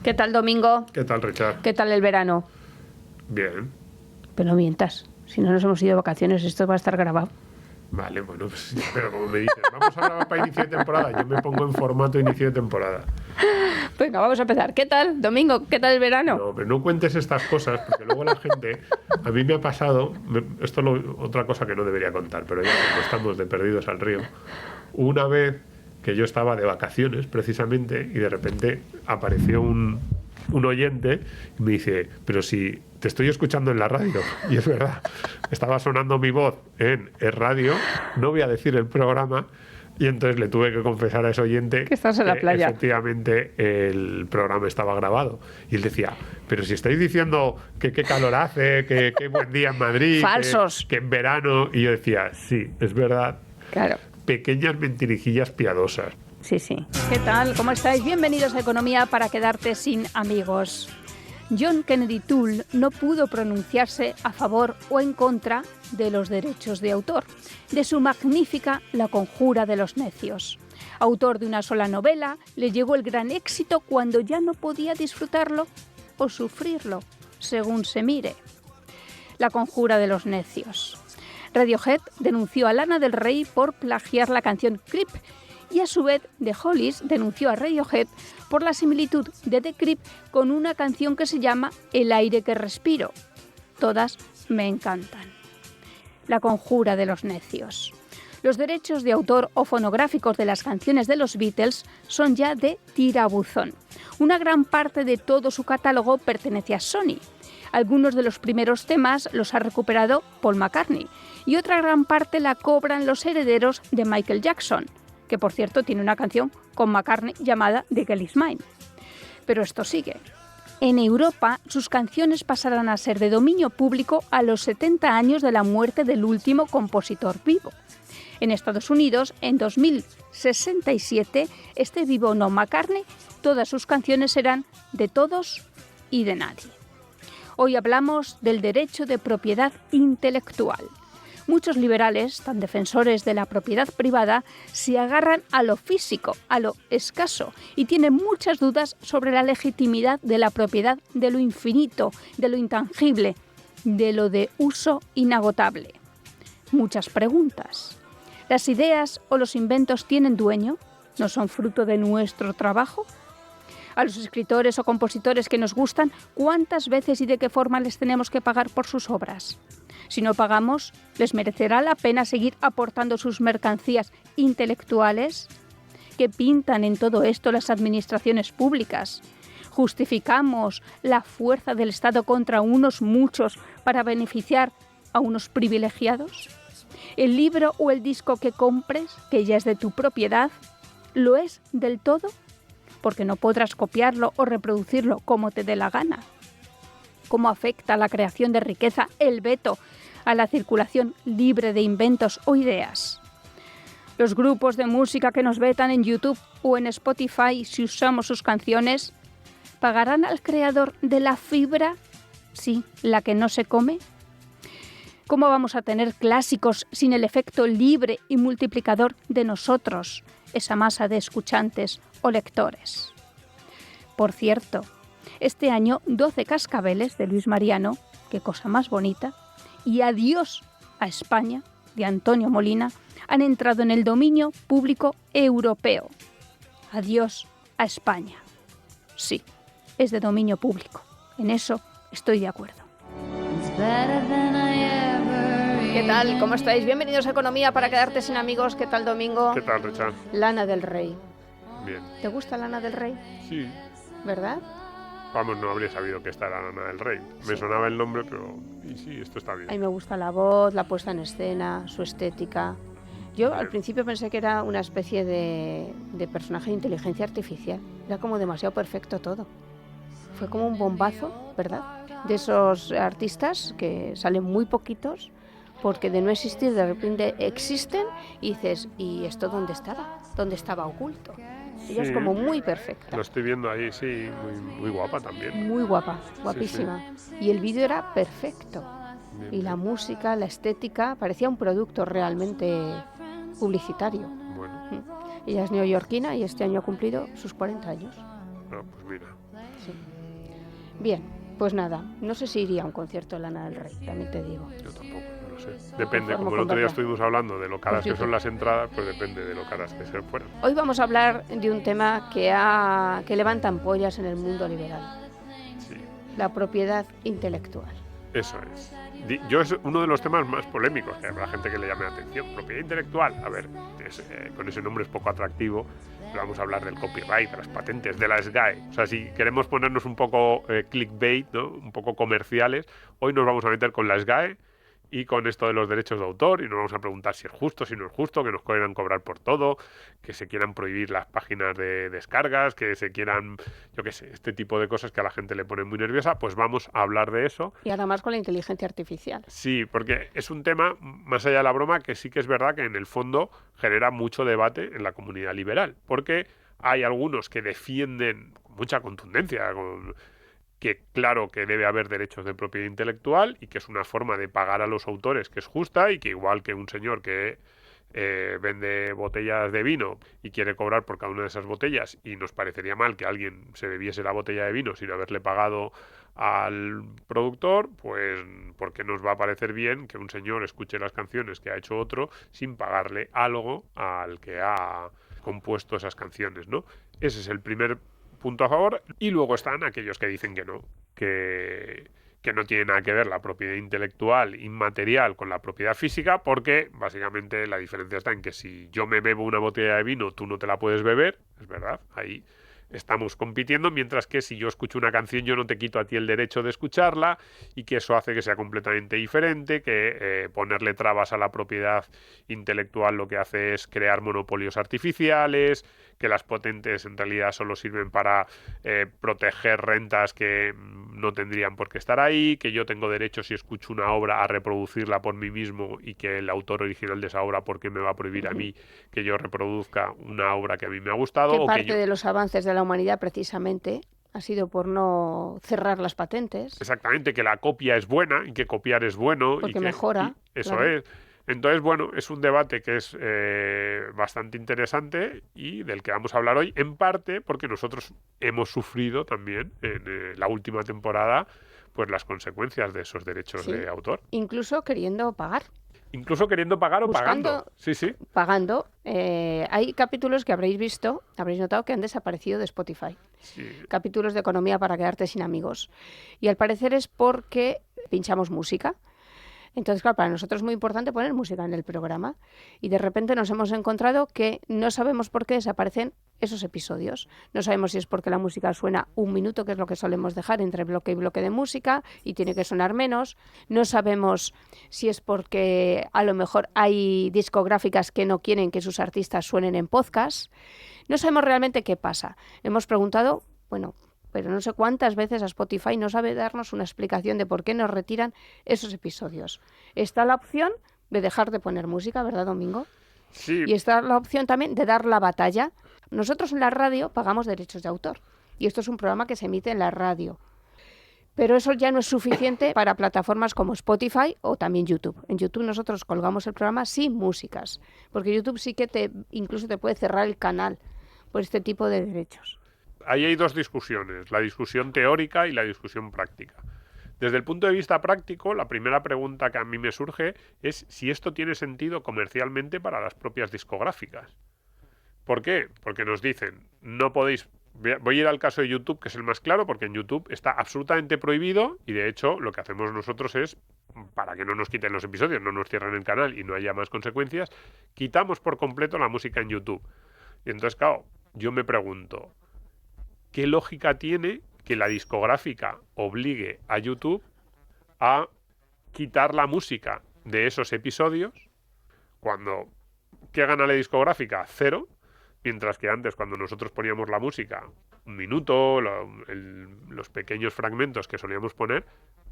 ¿Qué tal, Domingo? ¿Qué tal, Richard? ¿Qué tal el verano? Bien. Pero no mientas. Si no nos hemos ido de vacaciones, esto va a estar grabado. Vale, bueno, pues, pero como me dices, vamos a grabar para inicio de temporada, yo me pongo en formato inicio de temporada. Venga, vamos a empezar. ¿Qué tal, Domingo? ¿Qué tal el verano? No, pero no cuentes estas cosas, porque luego la gente... A mí me ha pasado... Esto es otra cosa que no debería contar, pero ya como estamos de perdidos al río. Una vez que yo estaba de vacaciones, precisamente, y de repente apareció un oyente y me dice, pero si te estoy escuchando en la radio, y es verdad, estaba sonando mi voz en el radio, no voy a decir el programa, y entonces le tuve que confesar a ese oyente que estás en la playa. Efectivamente el programa estaba grabado. Y él decía, pero si estáis diciendo que qué calor hace, que qué buen día en Madrid, falsos, que en verano, y yo decía, sí, es verdad. Claro. Pequeñas mentirijillas piadosas. Sí, sí. ¿Qué tal? ¿Cómo estáis? Bienvenidos a Economía para quedarte sin amigos. John Kennedy Toole no pudo pronunciarse a favor o en contra de los derechos de autor, de su magnífica La conjura de los necios. Autor de una sola novela, le llegó el gran éxito cuando ya no podía disfrutarlo o sufrirlo, según se mire. La conjura de los necios. Radiohead denunció a Lana del Rey por plagiar la canción Creep, y a su vez The Hollies denunció a Radiohead por la similitud de The Creep con una canción que se llama El aire que respiro. Todas me encantan. La conjura de los necios. Los derechos de autor o fonográficos de las canciones de los Beatles son ya de tirabuzón. Una gran parte de todo su catálogo pertenece a Sony. Algunos de los primeros temas los ha recuperado Paul McCartney y otra gran parte la cobran los herederos de Michael Jackson, que por cierto tiene una canción con McCartney llamada The Girl Is Mine. Pero esto sigue. En Europa, sus canciones pasarán a ser de dominio público a los 70 años de la muerte del último compositor vivo. En Estados Unidos, en 2067, esté vivo o no McCartney, todas sus canciones serán de todos y de nadie. Hoy hablamos del derecho de propiedad intelectual. Muchos liberales, tan defensores de la propiedad privada, se agarran a lo físico, a lo escaso, y tienen muchas dudas sobre la legitimidad de la propiedad de lo infinito, de lo intangible, de lo de uso inagotable. Muchas preguntas. ¿Las ideas o los inventos tienen dueño? ¿No son fruto de nuestro trabajo? A los escritores o compositores que nos gustan, ¿cuántas veces y de qué forma les tenemos que pagar por sus obras? Si no pagamos, ¿les merecerá la pena seguir aportando sus mercancías intelectuales? ¿Qué pintan en todo esto las administraciones públicas? ¿Justificamos la fuerza del Estado contra unos muchos para beneficiar a unos privilegiados? ¿El libro o el disco que compres, que ya es de tu propiedad, lo es del todo? Porque no podrás copiarlo o reproducirlo como te dé la gana. ¿Cómo afecta a la creación de riqueza el veto a la circulación libre de inventos o ideas? Los grupos de música que nos vetan en YouTube o en Spotify si usamos sus canciones, ¿pagarán al creador de la fibra? Sí, la que no se come. ¿Cómo vamos a tener clásicos sin el efecto libre y multiplicador de nosotros, esa masa de escuchantes o lectores? Por cierto, este año 12 cascabeles de Luis Mariano, qué cosa más bonita, y Adiós a España, de Antonio Molina, han entrado en el dominio público europeo. Adiós a España. Sí, es de dominio público. En eso estoy de acuerdo. ¿Qué tal? ¿Cómo estáis? Bienvenidos a Economía para quedarte sin amigos. ¿Qué tal, Domingo? ¿Qué tal, Richard? Lana del Rey. Bien. ¿Te gusta Lana del Rey? Sí. ¿Verdad? Vamos, no habría sabido que esta era Lana del Rey. Me sonaba el nombre, pero... Y sí, esto está bien. A mí me gusta la voz, la puesta en escena, su estética. Yo al principio pensé que era una especie de personaje de inteligencia artificial. Era como demasiado perfecto todo. Fue como un bombazo, ¿verdad? De esos artistas que salen muy poquitos, porque de no existir de repente existen y dices, ¿y esto dónde estaba? ¿Dónde estaba oculto? Ella es como muy perfecta. Lo estoy viendo ahí, sí, muy guapa también. Muy guapa, guapísima. Sí, sí. Y el vídeo era perfecto. Bien, y la música, la estética, parecía un producto realmente publicitario. Bueno. Ella es neoyorquina y este año ha cumplido sus 40 años. Ah, pues mira. Sí. Bien, pues nada, no sé si iría a un concierto de Lana del Rey, también te digo. Yo tampoco, no lo sé. Depende, Conformo como el con otro día verla. estuvimos hablando de lo caras que YouTube. son las entradas, pues depende de lo caras que se fueran. Hoy vamos a hablar de un tema que levanta ampollas en el mundo liberal, Sí, la propiedad intelectual. eso es. Yo es uno de los temas más polémicos, que habrá gente que le llame la atención. Propiedad intelectual, a ver, con ese nombre es poco atractivo, pero vamos a hablar del copyright, de las patentes, de la SGAE. O sea, si queremos ponernos un poco clickbait, ¿no? Un poco comerciales, hoy nos vamos a meter con la SGAE y con esto de los derechos de autor, y nos vamos a preguntar si es justo, si no es justo, que nos quieran cobrar por todo, que se quieran prohibir las páginas de descargas, que se quieran, yo qué sé, este tipo de cosas que a la gente le pone muy nerviosa. Pues vamos a hablar de eso. Y además con la inteligencia artificial. Sí, porque es un tema, más allá de la broma, que sí que es verdad que en el fondo genera mucho debate en la comunidad liberal, porque hay algunos que defienden con mucha contundencia, que claro que debe haber derechos de propiedad intelectual y que es una forma de pagar a los autores que es justa, y que igual que un señor que vende botellas de vino y quiere cobrar por cada una de esas botellas, y nos parecería mal que alguien se bebiese la botella de vino sin haberle pagado al productor, pues ¿por qué nos va a parecer bien que un señor escuche las canciones que ha hecho otro sin pagarle algo al que ha compuesto esas canciones, ¿no? Ese es el primer punto a favor. Y luego están aquellos que dicen que no, que no tiene nada que ver la propiedad intelectual inmaterial con la propiedad física, porque básicamente la diferencia está en que si yo me bebo una botella de vino, tú no te la puedes beber, es verdad, ahí estamos compitiendo, mientras que si yo escucho una canción, yo no te quito a ti el derecho de escucharla, y que eso hace que sea completamente diferente, que ponerle trabas a la propiedad intelectual lo que hace es crear monopolios artificiales, que las patentes en realidad solo sirven para proteger rentas que no tendrían por qué estar ahí, que yo tengo derecho, si escucho una obra, a reproducirla por mí mismo, y que el autor original de esa obra, ¿por qué me va a prohibir a mí que yo reproduzca una obra que a mí me ha gustado? Que o parte que yo... de los avances de la humanidad precisamente ha sido por no cerrar las patentes. Exactamente, que la copia es buena y que copiar es bueno. Porque y que mejora. Eso Claro. es. Entonces, bueno, es un debate que es bastante interesante y del que vamos a hablar hoy, en parte porque nosotros hemos sufrido también en la última temporada pues las consecuencias de esos derechos Sí. de autor. Incluso queriendo pagar. Incluso queriendo pagar o Buscando, pagando. Sí, sí. Pagando. Hay capítulos que habréis visto, habréis notado que han desaparecido de Spotify. Sí. Capítulos de economía para quedarte sin amigos. Y al parecer es porque pinchamos música. Entonces, claro, para nosotros es muy importante poner música en el programa, y de repente nos hemos encontrado que no sabemos por qué desaparecen esos episodios. No sabemos si es porque la música suena un minuto, que es lo que solemos dejar entre bloque y bloque de música, y tiene que sonar menos. No sabemos si es porque a lo mejor hay discográficas que no quieren que sus artistas suenen en podcast. No sabemos realmente qué pasa. Hemos preguntado, bueno, pero no sé cuántas veces a Spotify no sabe darnos una explicación de por qué nos retiran esos episodios. Está la opción de dejar de poner música, ¿verdad, Domingo? Sí. Y está la opción también de dar la batalla. Nosotros en la radio pagamos derechos de autor, y esto es un programa que se emite en la radio. Pero eso ya no es suficiente para plataformas como Spotify o también YouTube. En YouTube nosotros colgamos el programa sin músicas, porque YouTube sí que incluso te puede cerrar el canal por este tipo de derechos. Ahí hay dos discusiones, la discusión teórica y la discusión práctica. Desde el punto de vista práctico, la primera pregunta que a mí me surge es si esto tiene sentido comercialmente para las propias discográficas. ¿Por qué? Porque nos dicen, no podéis... Voy a ir al caso de YouTube, que es el más claro, porque en YouTube está absolutamente prohibido, y de hecho lo que hacemos nosotros es, para que no nos quiten los episodios, no nos cierren el canal y no haya más consecuencias, quitamos por completo la música en YouTube. Y entonces, claro, yo me pregunto, ¿qué lógica tiene que la discográfica obligue a YouTube a quitar la música de esos episodios cuando... ¿Qué gana la discográfica? Cero. Mientras que antes, cuando nosotros poníamos la música, un minuto, los pequeños fragmentos que solíamos poner,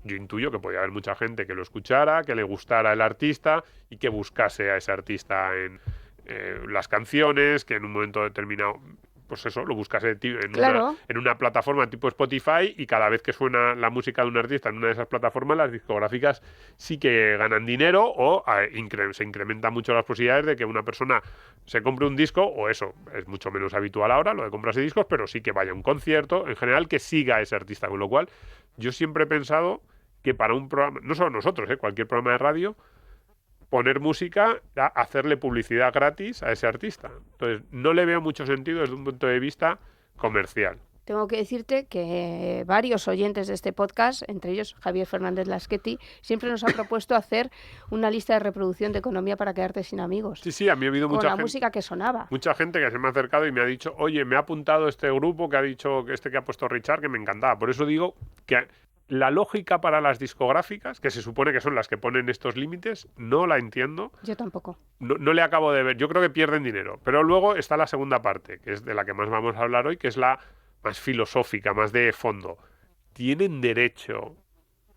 yo intuyo que podía haber mucha gente que lo escuchara, que le gustara el artista y que buscase a ese artista en las canciones, que en un momento determinado pues eso, lo buscas en Claro. en una plataforma tipo Spotify y cada vez que suena la música de un artista en una de esas plataformas, las discográficas sí que ganan dinero o se incrementan mucho las posibilidades de que una persona se compre un disco, o eso, es mucho menos habitual ahora, lo de comprarse discos, pero sí que vaya a un concierto, en general que siga a ese artista, con lo cual yo siempre he pensado que para un programa, no solo nosotros, cualquier programa de radio, poner música, hacerle publicidad gratis a ese artista. Entonces, no le veo mucho sentido desde un punto de vista comercial. Tengo que decirte que varios oyentes de este podcast, entre ellos Javier Fernández Laschetti, siempre nos ha propuesto hacer una lista de reproducción de Economía para quedarte sin amigos. Sí, a mí ha habido con mucha la gente, música que sonaba. mucha gente que se me ha acercado y me ha dicho, oye, me ha apuntado este grupo que ha dicho que que ha puesto Richard, que me encantaba. Por eso digo que la lógica para las discográficas, que se supone que son las que ponen estos límites, no la entiendo. Yo tampoco. No le acabo de ver. Yo creo que pierden dinero. Pero luego está la segunda parte, que es de la que más vamos a hablar hoy, que es la más filosófica, más de fondo. ¿Tienen derecho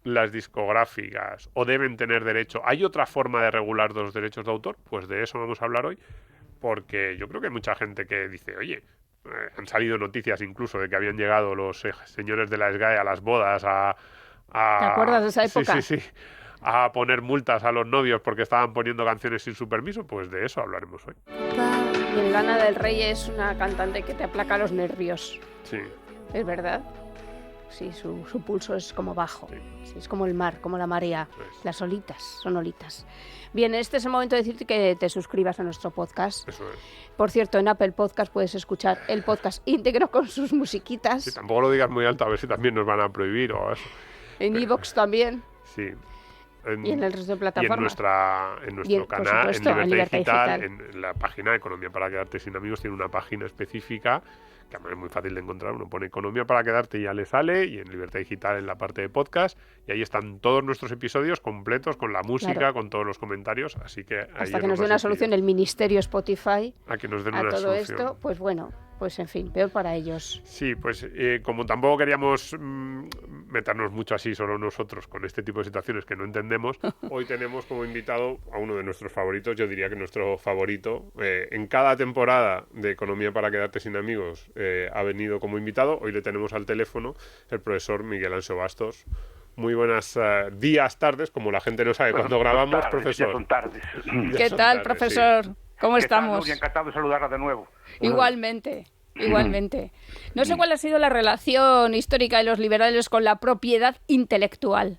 las discográficas o deben tener derecho? ¿Hay otra forma de regular los derechos de autor? Pues de eso vamos a hablar hoy, porque yo creo que hay mucha gente que dice, oye, han salido noticias incluso de que habían llegado los señores de la SGAE a las bodas ¿Te acuerdas de esa época? Sí, a poner multas a los novios porque estaban poniendo canciones sin su permiso. Pues de eso hablaremos hoy. Y Lana del Rey es una cantante que te aplaca los nervios. Sí. ¿Es verdad? Sí, su pulso es como bajo. Sí. Sí, es como el mar, como la marea. Pues. Las olitas, son olitas. Bien, este es el momento de decirte que te suscribas a nuestro podcast. Eso es. Por cierto, en Apple Podcast puedes escuchar el podcast íntegro con sus musiquitas. Sí, tampoco lo digas muy alto, a ver si también nos van a prohibir o eso. En iVoox también. Sí. Y en el resto de Y plataformas. en nuestro por canal, supuesto, en en Libertad Libertad Digital, Digital. en la página de Economía para quedarte sin amigos, tiene una página específica que además es muy fácil de encontrar. Uno pone Economía para quedarte y ya le sale, y en Libertad Digital en la parte de podcast, y ahí están todos nuestros episodios completos con la música, Claro. con todos los comentarios, así que ahí Hasta es que lo nos dé más una sencillo. solución el Ministerio Spotify A que nos den a una todo solución. esto, pues bueno, pues en fin, peor para ellos. Sí, pues como tampoco queríamos meternos mucho así solo nosotros con este tipo de situaciones que no entendemos, hoy tenemos como invitado a uno de nuestros favoritos, yo diría que nuestro favorito. En cada temporada de Economía para quedarte sin amigos ha venido como invitado. Hoy le tenemos al teléfono el profesor Miguel Anxo Bastos. Muy buenas días, tardes, como la gente no sabe cuándo grabamos, tardes, profesor. Ya son tardes. Ya ¿Qué son tal, tardes, profesor? sí. ¿Cómo ¿Qué tal, estamos? Nuria? Encantado de saludarla de nuevo. Igualmente, igualmente. No sé cuál ha sido la relación histórica de los liberales con la propiedad intelectual.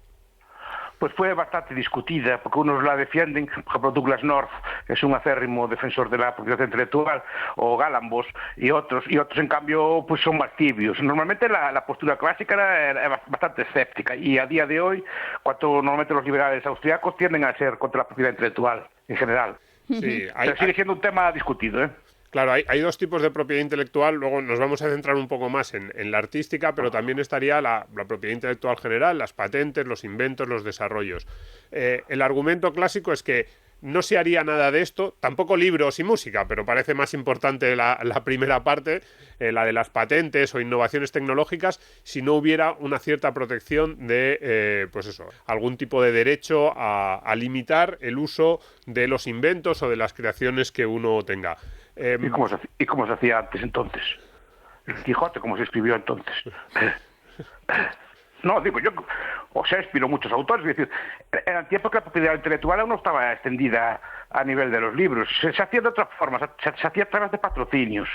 Pues fue bastante discutida, porque unos la defienden, por ejemplo Douglas North es un acérrimo defensor de la propiedad intelectual, o Galambos, y otros en cambio pues son más tibios. Normalmente la postura clásica era bastante escéptica, y a día de hoy, cuando normalmente los liberales austriacos tienden a ser contra la propiedad intelectual en general. Sí, Pero sigue siendo un tema discutido, ¿eh? Claro, hay dos tipos de propiedad intelectual, luego nos vamos a centrar un poco más en la artística, pero también estaría la propiedad intelectual general, las patentes, los inventos, los desarrollos. El argumento clásico es que no se haría nada de esto, tampoco libros y música, pero parece más importante la primera parte, la de las patentes o innovaciones tecnológicas, si no hubiera una cierta protección de, pues eso, algún tipo de derecho a limitar el uso de los inventos o de las creaciones que uno tenga. ¿Y cómo se hacía antes entonces? El Quijote, ¿cómo se escribió entonces? No, digo yo, o Shakespeare o muchos autores, es decir, eran tiempos que la propiedad intelectual aún no estaba extendida a nivel de los libros, se hacía de otra forma, se hacía a través de patrocinios.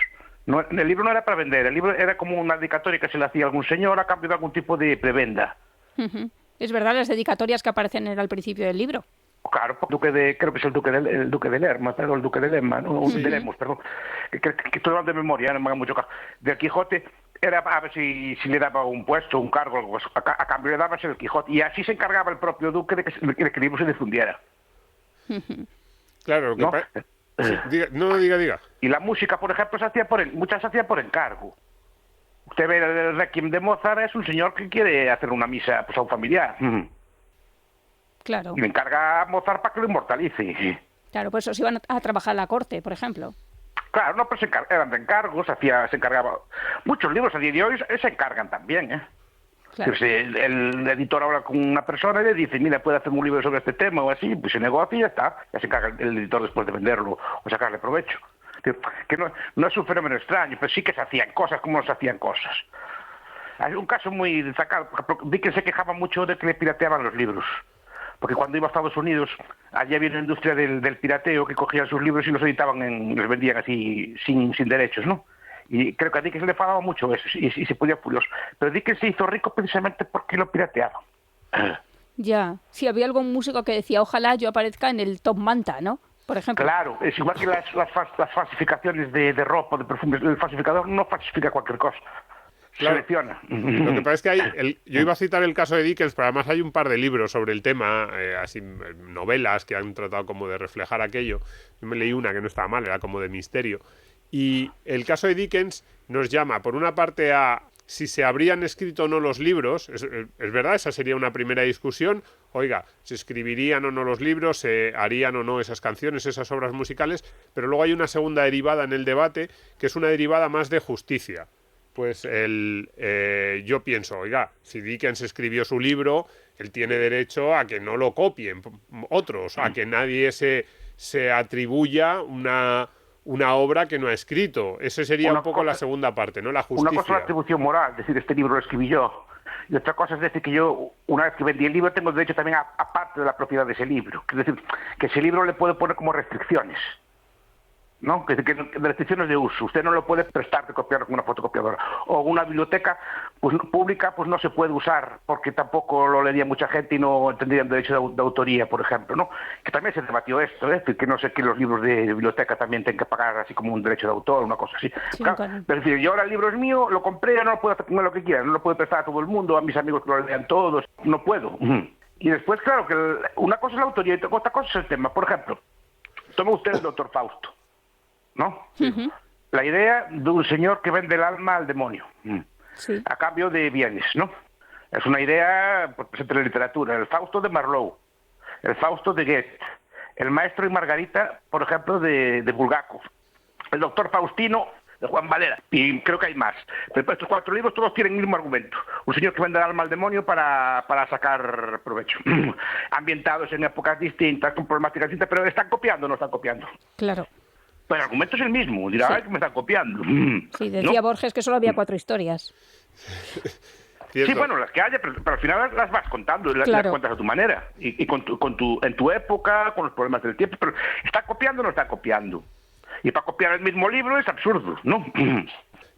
No, el libro no era para vender, el libro era como una dedicatoria que se le hacía a algún señor a cambio de algún tipo de prebenda. Es verdad, las dedicatorias que aparecen al principio del libro. Claro, creo que es el duque de Lerma, perdón, el duque de Lerma, ¿no? Sí. De Lemos, perdón, que estoy hablando de memoria, no me haga mucho caso. Del Quijote era a ver si le daba un puesto, un cargo, algo, a cambio le daba el Quijote, y así se encargaba el propio duque de que el libro se difundiera. Claro, lo que ¿No? Sí, diga. Y la música, por ejemplo, muchas se hacían por encargo. Usted ve el Requiem de Mozart, es un señor que quiere hacer una misa pues, a un familiar. Claro, Y le encarga a Mozart para que lo inmortalice. claro, pues eso iban a trabajar a la corte, por ejemplo. Claro, no, pero eran de encargos, se encargaba. Muchos libros a día de hoy se encargan también, ¿eh? Claro. Pues el editor habla con una persona y le dice, mira, puede hacer un libro sobre este tema o así, pues se negocia y ya está. Ya se encarga el editor después de venderlo o sacarle provecho. Que no es un fenómeno extraño, pero sí que se hacían cosas como no se hacían cosas. Hay un caso muy destacado, por ejemplo, Dickens se quejaba mucho de que le pirateaban los libros. Porque cuando iba a Estados Unidos, allí había una industria del pirateo que cogían sus libros y los editaban, los vendían así sin derechos, ¿no? Y creo que a Dickens le enfadaba mucho eso y se ponía furioso. Pero Dickens se hizo rico precisamente porque lo pirateaban. Ya, sí, había algún músico que decía, ojalá yo aparezca en el Top Manta, ¿no? Por ejemplo. Claro, es igual que las falsificaciones de ropa, de perfumes. El falsificador no falsifica cualquier cosa. Claro. Selecciona. Lo que pasa es que yo iba a citar el caso de Dickens, pero además hay un par de libros sobre el tema, así novelas que han tratado como de reflejar aquello. Yo me leí una que no estaba mal, era como de misterio. Y el caso de Dickens nos llama, por una parte, a si se habrían escrito o no los libros. Es verdad, esa sería una primera discusión. Oiga, ¿se escribirían o no los libros? ¿Se harían o no esas canciones, esas obras musicales? Pero luego hay una segunda derivada en el debate, que es una derivada más de justicia. Pues yo pienso, oiga, si Dickens escribió su libro, él tiene derecho a que no lo copien otros, a que nadie se atribuya una obra que no ha escrito. Esa sería un poco la segunda parte, ¿no? La justicia. Una cosa es la atribución moral, es decir, este libro lo escribí yo. Y otra cosa es decir que yo, una vez que vendí el libro, tengo derecho también a parte de la propiedad de ese libro. Es decir, que ese libro le puedo poner como restricciones. ¿No? Que restricciones de uso. Usted no lo puede prestar de copiar con una fotocopiadora. O una biblioteca pública pues no se puede usar porque tampoco lo leería mucha gente y no tendrían derecho de autoría, por ejemplo, ¿no? Que también se debatió esto, que no sé que los libros de biblioteca también tienen que pagar así como un derecho de autor, una cosa así. Sí, claro, pero es decir, yo ahora el libro es mío, lo compré, no lo puedo hacer con lo que quiera, no lo puedo prestar a todo el mundo, a mis amigos que lo lean todos, no puedo. Y después, claro, que una cosa es la autoría y otra cosa es el tema. Por ejemplo, toma usted el Doctor Fausto, ¿no? Uh-huh. La idea de un señor que vende el alma al demonio, sí, a cambio de bienes, ¿no? Es una idea presente en la literatura. El Fausto de Marlowe, el Fausto de Goethe, el Maestro y Margarita, por ejemplo, de Bulgakov, el Doctor Faustino de Juan Valera, y creo que hay más. Pero estos 4 libros todos tienen el mismo argumento. Un señor que vende el alma al demonio para sacar provecho. Ambientados en épocas distintas, con problemáticas distintas, pero ¿están copiando o no están copiando? Claro. Pero el argumento es el mismo, dirá, sí, que me están copiando. Sí, decía, ¿no? Borges que solo había 4 historias. Sí, bueno, las que haya, pero al final las vas contando y las cuentas a tu manera. Y en tu época, con los problemas del tiempo, pero ¿está copiando o no está copiando? Y para copiar el mismo libro es absurdo, ¿no?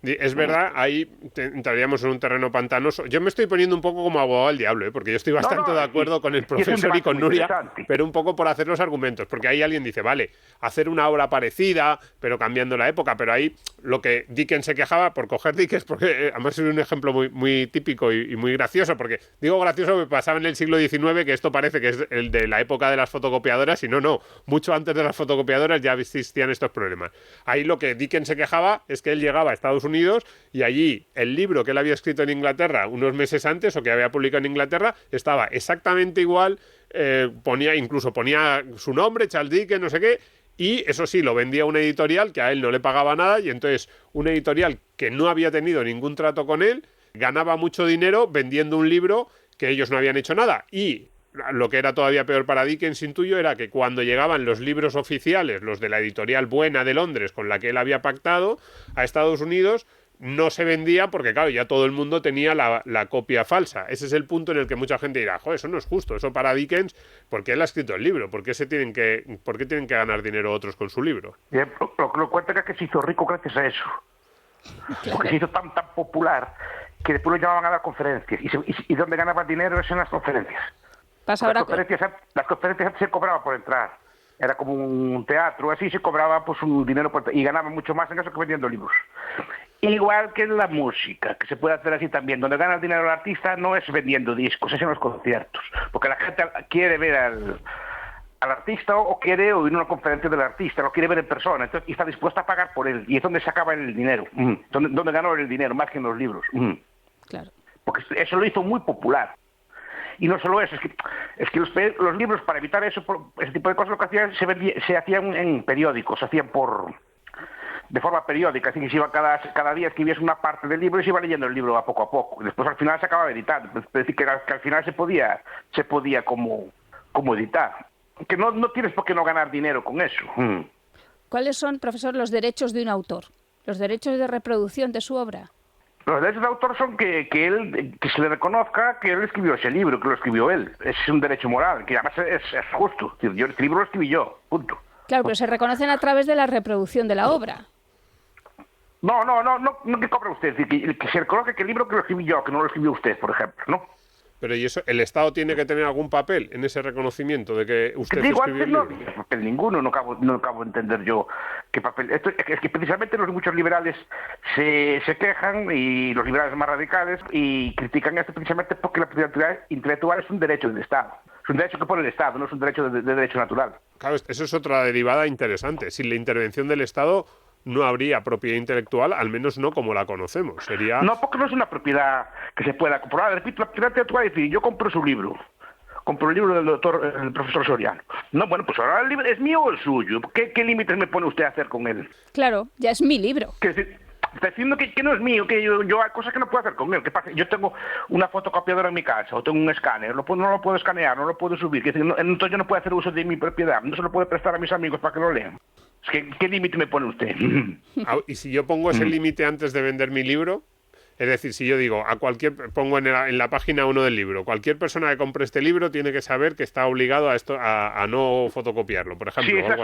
Es verdad, ahí entraríamos en un terreno pantanoso. Yo me estoy poniendo un poco como abogado al diablo, porque yo estoy bastante de acuerdo con el profesor y con Nuria, pero un poco por hacer los argumentos, porque ahí alguien dice, vale, hacer una obra parecida, pero cambiando la época, pero ahí lo que Dickens se quejaba, por coger Dickens, porque además es un ejemplo muy, muy típico y muy gracioso, porque digo gracioso porque pasaba en el siglo XIX, que esto parece que es el de la época de las fotocopiadoras, y no, mucho antes de las fotocopiadoras ya existían estos problemas. Ahí lo que Dickens se quejaba es que él llegaba a Estados Unidos y allí el libro que él había escrito en Inglaterra unos meses antes o que había publicado en Inglaterra estaba exactamente igual, ponía su nombre, Charles Dickens, no sé qué, y eso sí, lo vendía una editorial que a él no le pagaba nada y entonces una editorial que no había tenido ningún trato con él ganaba mucho dinero vendiendo un libro que ellos no habían hecho nada. Y lo que era todavía peor para Dickens, intuyo, era que cuando llegaban los libros oficiales, los de la editorial buena de Londres con la que él había pactado a Estados Unidos, no se vendía porque, claro, ya todo el mundo tenía la copia falsa. Ese es el punto en el que mucha gente dirá, joder, eso no es justo, eso para Dickens, porque él ha escrito el libro, ¿por qué tienen que ganar dinero otros con su libro? Bien, lo cuenta es que se hizo rico gracias a eso. Porque se hizo tan tan que después lo llamaban a dar conferencias. Y donde ganaban dinero es en las conferencias. Las conferencias antes se cobraba por entrar. Era como un teatro, así se cobraba pues un dinero y ganaba mucho más en eso que vendiendo libros. Igual que en la música, que se puede hacer así también. Donde gana el dinero el artista no es vendiendo discos, es en los conciertos. Porque la gente quiere ver al artista o quiere oír una conferencia del artista, lo quiere ver en persona, entonces, y está dispuesta a pagar por él. Y es donde se acaba el dinero. Donde ganó el dinero, más que en los libros. Claro. Porque eso lo hizo muy popular. Y no solo eso, es que los libros, para evitar ese tipo de cosas, lo que hacían, se hacían en periódicos, se hacían de forma periódica, así que se iba cada día escribías una parte del libro y se iba leyendo el libro a poco. Después al final se acababa editando, es decir, que al final se podía como editar. Que no tienes por qué no ganar dinero con eso. ¿Cuáles son, profesor, los derechos de un autor? Los derechos de reproducción de su obra. Los derechos de autor son que se le reconozca que él escribió ese libro, que lo escribió él. Es un derecho moral, que además es justo. Este libro lo escribí yo, punto. Claro, pero se reconocen a través de la reproducción de la obra. No que cobra usted. Es decir, que se reconozca que el libro que lo escribí yo, que no lo escribió usted, por ejemplo, ¿no? Pero ¿y eso? ¿El Estado tiene que tener algún papel en ese reconocimiento de que usted Digo, escribió el antes libro? no, papel ninguno, no acabo de entender yo qué papel. Esto, es que precisamente muchos liberales se quejan, y los liberales más radicales, y critican esto precisamente porque la propiedad intelectual es un derecho del Estado. Es un derecho que pone el Estado, no es un derecho de derecho natural. Claro, eso es otra derivada interesante. Sin la intervención del Estado no habría propiedad intelectual, al menos no como la conocemos. Sería... No, porque no es una propiedad que se pueda comprobar. Repito, la propiedad intelectual es decir, yo compro su libro. Compro el libro del profesor Soriano. No, bueno, pues ahora el libro es mío o el suyo. ¿Qué límites me pone usted a hacer con él? Claro, ya es mi libro. Está diciendo que no es mío, que yo hay cosas que no puedo hacer con él. ¿Qué pasa? Yo tengo una fotocopiadora en mi casa, o tengo un escáner, no lo puedo escanear, no lo puedo subir. Entonces yo no puedo hacer uso de mi propiedad, no se lo puedo prestar a mis amigos para que lo lean. ¿Qué límite me pone usted? Y si yo pongo ese límite antes de vender mi libro, es decir, si yo digo, pongo en la página 1 del libro, cualquier persona que compre este libro tiene que saber que está obligado a no fotocopiarlo, por ejemplo. Sí, esa es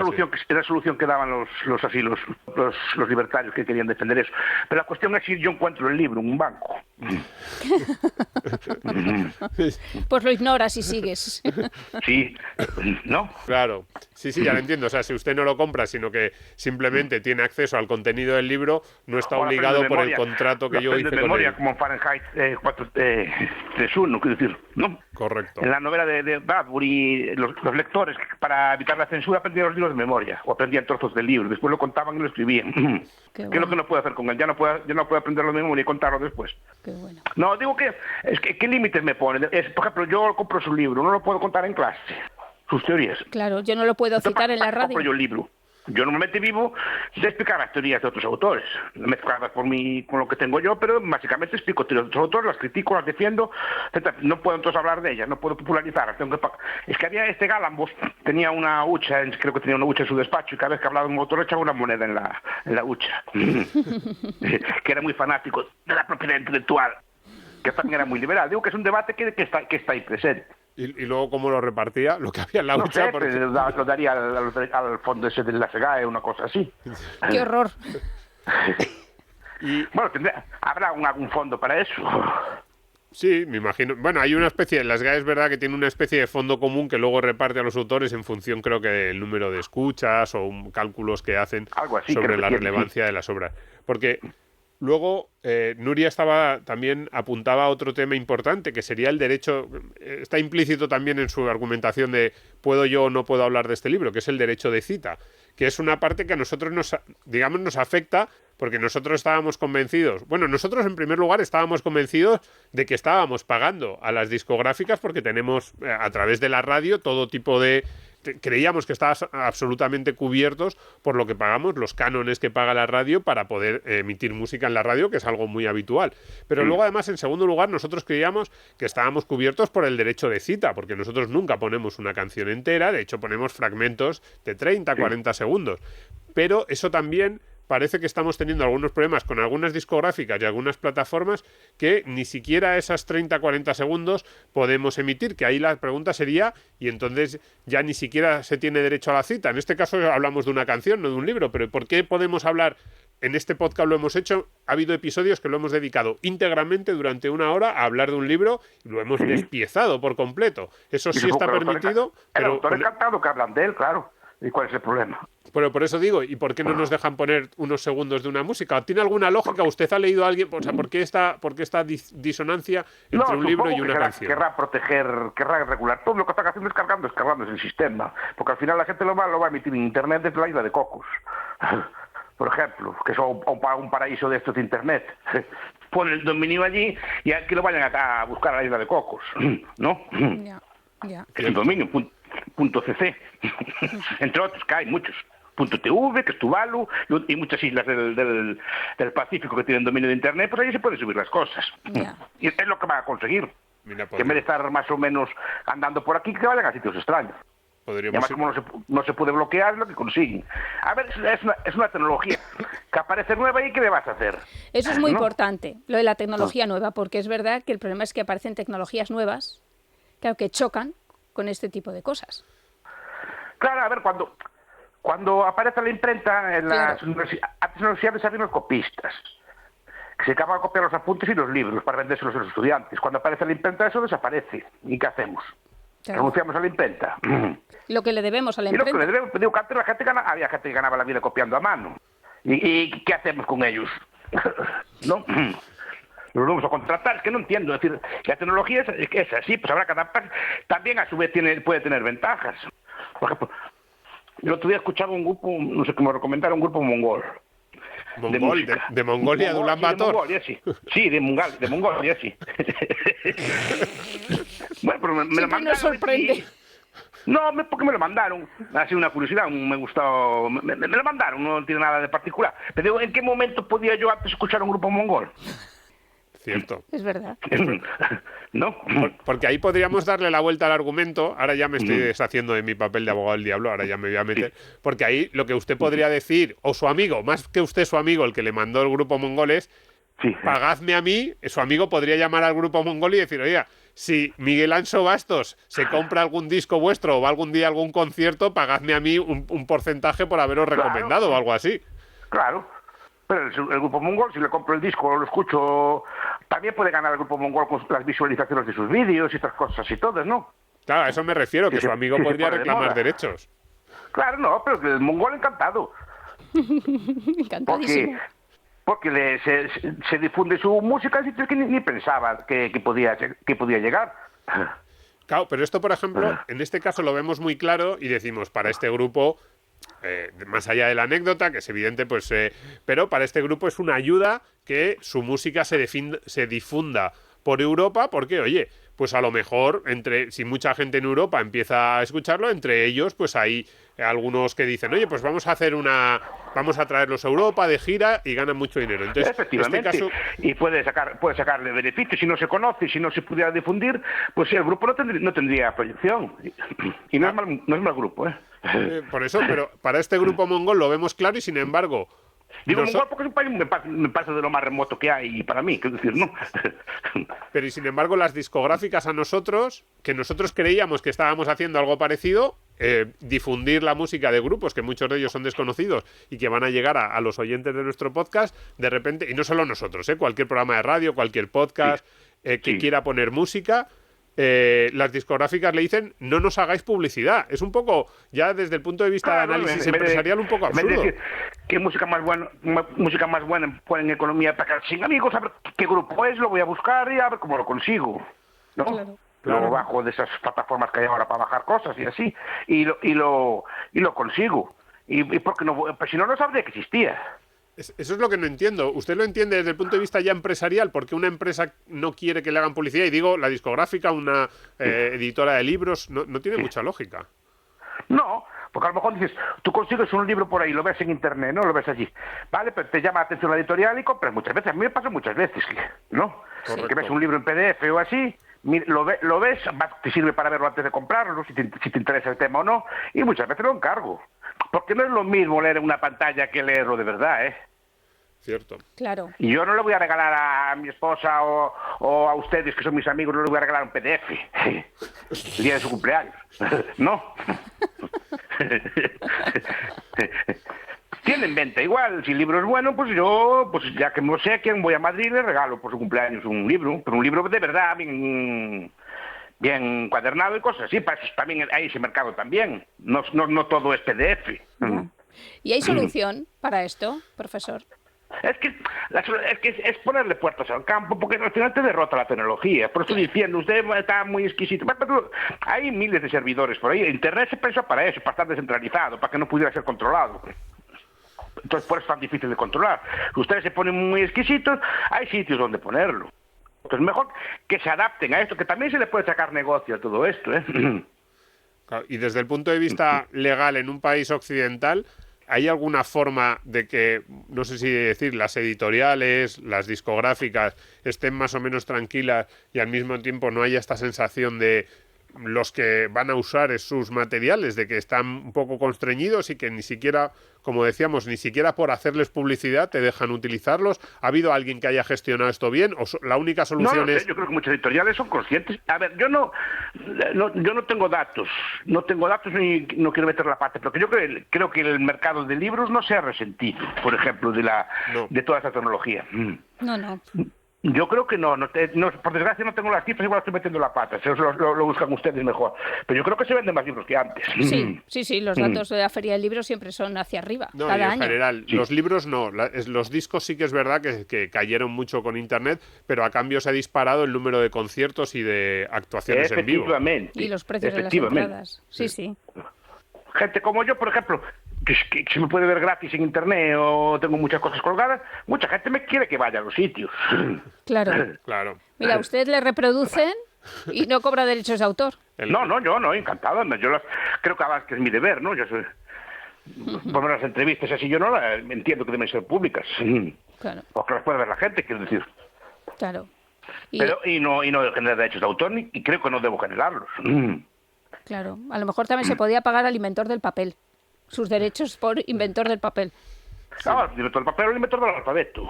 la solución que daban los libertarios que querían defender eso. Pero la cuestión es si yo encuentro el libro en un banco. Pues lo ignoras y sigues. Sí, ¿no? Claro, sí, ya lo entiendo. O sea, si usted no lo compra, sino que simplemente tiene acceso al contenido del libro, no está obligado por el contrato que yo hice de memoria, como en Fahrenheit 431, quiero decir, ¿no? Correcto. En la novela de Bradbury, los lectores, para evitar la censura, aprendían los libros de memoria, o aprendían trozos del libro, después lo contaban y lo escribían. ¿Qué es lo que no puedo hacer con él? Ya no puedo aprenderlo de memoria y contarlo después. Qué bueno. No, digo que, ¿qué límites me pone? Por ejemplo, yo compro su libro, no lo puedo contar en clase, sus teorías. Claro, yo no lo puedo citar en la radio. Compro yo el libro. Yo normalmente vivo de explicar las teorías de otros autores, mezcladas con lo que tengo yo, pero básicamente explico teorías de otros autores, las critico, las defiendo, etc. No puedo entonces hablar de ellas, no puedo popularizarlas. Es que había Galambos, tenía una hucha, creo que tenía una hucha en su despacho, y cada vez que hablaba de un autor echaba una moneda en la hucha, que era muy fanático de la propiedad intelectual, que también era muy liberal. Digo que es un debate que está ahí presente. ¿Y luego cómo lo repartía? Lo que había en la hucha. No sé, lo daría al fondo ese de la SEGAE, una cosa así. ¡Qué horror! Bueno, habrá algún fondo para eso. Sí, me imagino. Bueno, hay una especie, la SGAE es verdad que tiene una especie de fondo común que luego reparte a los autores en función, creo que del número de escuchas o cálculos que hacen sobre la relevancia de las obras. Porque luego Nuria también apuntaba a otro tema importante, que sería el derecho, está implícito también en su argumentación de puedo yo o no puedo hablar de este libro, que es el derecho de cita, que es una parte que a nosotros nos afecta, porque nosotros estábamos convencidos, nosotros en primer lugar estábamos convencidos de que estábamos pagando a las discográficas porque tenemos a través de la radio todo tipo de... Creíamos que estaban absolutamente cubiertos por lo que pagamos, los cánones que paga la radio para poder emitir música en la radio, que es algo muy habitual. Pero luego, además, en segundo lugar, nosotros creíamos que estábamos cubiertos por el derecho de cita, porque nosotros nunca ponemos una canción entera, de hecho ponemos fragmentos de 30, 40 segundos. Pero eso también... Parece que estamos teniendo algunos problemas con algunas discográficas y algunas plataformas que ni siquiera esas 30-40 segundos podemos emitir, que ahí la pregunta sería, y entonces ya ni siquiera se tiene derecho a la cita. En este caso hablamos de una canción, no de un libro, pero ¿por qué podemos hablar? En este podcast lo hemos hecho, ha habido episodios que lo hemos dedicado íntegramente durante una hora a hablar de un libro y lo hemos despiezado por completo. Eso sí está permitido. El autor encantado que hablan de él, claro. ¿Y cuál es el problema? Pero por eso digo, ¿y por qué no nos dejan poner unos segundos de una música? ¿Tiene alguna lógica? ¿Usted ha leído a alguien? O sea, ¿por qué esta disonancia entre un libro y una canción? Querrá proteger, querrá regular. Todo lo que están haciendo es cargando el sistema. Porque al final la gente lo va a emitir en Internet desde la isla de Cocos. Por ejemplo, que es un paraíso de estos de Internet. Pone el dominio allí y que lo vayan a buscar a la isla de Cocos. ¿No? Ya. Es el dominio, .cc, entre otros, que hay muchos. .tv, que es Tuvalu, y muchas islas del Pacífico que tienen dominio de Internet, pues ahí se pueden subir las cosas. Y es lo que van a conseguir. Que en vez de estar más o menos andando por aquí, que vayan a sitios extraños. Y además, como no se puede bloquear, es lo que consiguen. A ver, es una tecnología que aparece nueva y ¿qué le vas a hacer? Eso es muy importante, lo de la tecnología nueva, porque es verdad que el problema es que aparecen tecnologías nuevas, claro, que chocan con este tipo de cosas. Claro, a ver, cuando aparece la imprenta, en las universidades había los copistas, que se acaban de copiar los apuntes y los libros para vendérselos a los estudiantes. Cuando aparece la imprenta, eso desaparece. ¿Y qué hacemos? Claro. Renunciamos a la imprenta. Lo que le debemos a la Y lo imprenta. que le debemos, digo, que antes había gente que ganaba la vida copiando a mano. ¿Y qué hacemos con ellos? ¿No? Los vamos a contratar, es que no entiendo. Es decir, la tecnología es así, pues habrá que adaptarse. También a su vez puede tener ventajas. Por ejemplo, el otro día escuchaba un grupo, no sé cómo recomendar, un grupo mongol. De Mongolia, de Ulan Bator. De Mongolia, sí. Sí, de Mongolia, sí. Bueno, pero me lo Siempre mandaron. nos sorprende. No, porque me lo mandaron. Ha sido una curiosidad, me gustó. Me lo mandaron, no tiene nada de particular. Pero digo, ¿en qué momento podía yo antes escuchar un grupo mongol? Cierto. Es verdad. ¿No? Porque ahí podríamos darle la vuelta al argumento. Ahora ya me estoy deshaciendo de mi papel de abogado del diablo, ahora ya me voy a meter. Porque ahí lo que usted podría decir, o su amigo, más que usted su amigo, el que le mandó el grupo mongol es, pagadme a mí, su amigo podría llamar al grupo mongol y decir, oiga, si Miguel Anso Bastos se compra algún disco vuestro o va algún día a algún concierto, pagadme a mí un porcentaje por haberos recomendado o algo así. Claro. Pero el grupo mongol, si le compro el disco o lo escucho, también puede ganar el grupo mongol con las visualizaciones de sus vídeos y estas cosas y todas, ¿no? Claro, a eso me refiero, que su amigo podría reclamar derechos. Claro, no, pero el mongol encantado. Encantadísimo. Porque se difunde su música en sitios que ni pensaba que podía llegar. Claro, pero esto, por ejemplo, en este caso lo vemos muy claro y decimos, para este grupo, más allá de la anécdota, que es evidente, pues, pero para este grupo es una ayuda que su música se difunda por Europa, porque, oye, pues a lo mejor, si mucha gente en Europa empieza a escucharlo, entre ellos, pues hay algunos que dicen, oye, pues vamos a traerlos a Europa de gira y ganan mucho dinero. Entonces, efectivamente, este caso... y puede sacarle beneficios. Si no se conoce, si no se pudiera difundir, pues el grupo no tendría proyección. Y no es mal grupo, ¿eh? Por eso, pero para este grupo mongol lo vemos claro y sin embargo... Digo mongol porque es un país me pasa de lo más remoto que hay para mí, es decir, ¿no? Pero y sin embargo las discográficas a nosotros, que nosotros creíamos que estábamos haciendo algo parecido, difundir la música de grupos que muchos de ellos son desconocidos y que van a llegar a los oyentes de nuestro podcast, de repente, y no solo nosotros, cualquier programa de radio, cualquier podcast que quiera poner música... las discográficas le dicen no nos hagáis publicidad. Es un poco, ya desde el punto de vista de análisis empresarial, un poco absurdo. ¿Qué música más buena ponen en economía para que sin amigos? A ver qué grupo es, lo voy a buscar y a ver cómo lo consigo, ¿no? Claro. Lo bajo de esas plataformas que hay ahora para bajar cosas y así, y lo consigo. Y porque no, pues si no, no sabría que existía. Eso es lo que no entiendo. ¿Usted lo entiende desde el punto de vista ya empresarial? ¿Por qué una empresa no quiere que le hagan publicidad? Y digo, la discográfica, una editora de libros, no tiene mucha lógica. No, porque a lo mejor dices, tú consigues un libro por ahí, lo ves en internet, ¿no? Lo ves allí. Vale, pero te llama la atención la editorial y compras muchas veces. A mí me pasa muchas veces, ¿no? Correcto. Que ves un libro en PDF o así, lo ves, te sirve para verlo antes de comprarlo, ¿no? si te interesa el tema o no, y muchas veces lo encargo. Porque no es lo mismo leer en una pantalla que leerlo de verdad, ¿eh? Cierto. Claro. Y yo no le voy a regalar a mi esposa o a ustedes, que son mis amigos, no le voy a regalar un PDF el día de su cumpleaños. ¿No? Tienen venta igual. Si el libro es bueno, pues yo, pues ya que no sé a quién voy a Madrid, le regalo por su cumpleaños un libro. Pero un libro de verdad, bien encuadernado y cosas así. Para eso también hay ese mercado también. No todo es PDF. ¿Y hay solución para esto, profesor? Es que es ponerle puertas al campo, porque al final te derrota la tecnología. Por eso estoy diciendo, usted está muy exquisito. Pero hay miles de servidores por ahí. Internet se pensó para eso, para estar descentralizado, para que no pudiera ser controlado. Entonces, por eso es tan difícil de controlar. Ustedes se ponen muy exquisitos, hay sitios donde ponerlo. Entonces, mejor que se adapten a esto, que también se le puede sacar negocio a todo esto, ¿eh? Y desde el punto de vista legal en un país occidental, ¿hay alguna forma de que, no sé si decir, las editoriales, las discográficas estén más o menos tranquilas y al mismo tiempo no haya esta sensación de los que van a usar sus materiales, de que están un poco constreñidos y que ni siquiera, como decíamos, ni siquiera por hacerles publicidad te dejan utilizarlos. ¿Ha habido alguien que haya gestionado esto bien? ¿O la única solución no, es...? Yo creo que muchas editoriales son conscientes. A ver, yo no tengo datos, ni no quiero meter la pata, pero yo creo que el mercado de libros no se ha resentido, por ejemplo, de toda esta tecnología. No. Yo creo que no, por desgracia no tengo las cifras, igual estoy metiendo la pata, eso lo buscan ustedes mejor. Pero yo creo que se venden más libros que antes. Sí, los datos de la Feria del Libro siempre son hacia arriba, No, cada y en año. general, Sí. los libros no, los discos sí que es verdad que cayeron mucho con Internet, pero a cambio se ha disparado el número de conciertos y de actuaciones en vivo. Efectivamente. Y los precios de las Efectivamente. entradas. Sí. Gente como yo, por ejemplo, que se me puede ver gratis en internet o tengo muchas cosas colgadas, mucha gente me quiere que vaya a los sitios. Claro. Claro. Mira, usted le reproducen y no cobra derechos de autor. Yo no, encantado. Creo que además que es mi deber, ¿no? Yo soy, por lo menos las entrevistas así, yo no entiendo que deben ser públicas. Claro, Porque las puede ver la gente, quiero decir. claro. Y no generar derechos de autor, y creo que no debo generarlos. Claro, a lo mejor también se podía pagar al inventor del papel, sus derechos por inventor del papel. Claro, el inventor del papel o el inventor del alfabeto,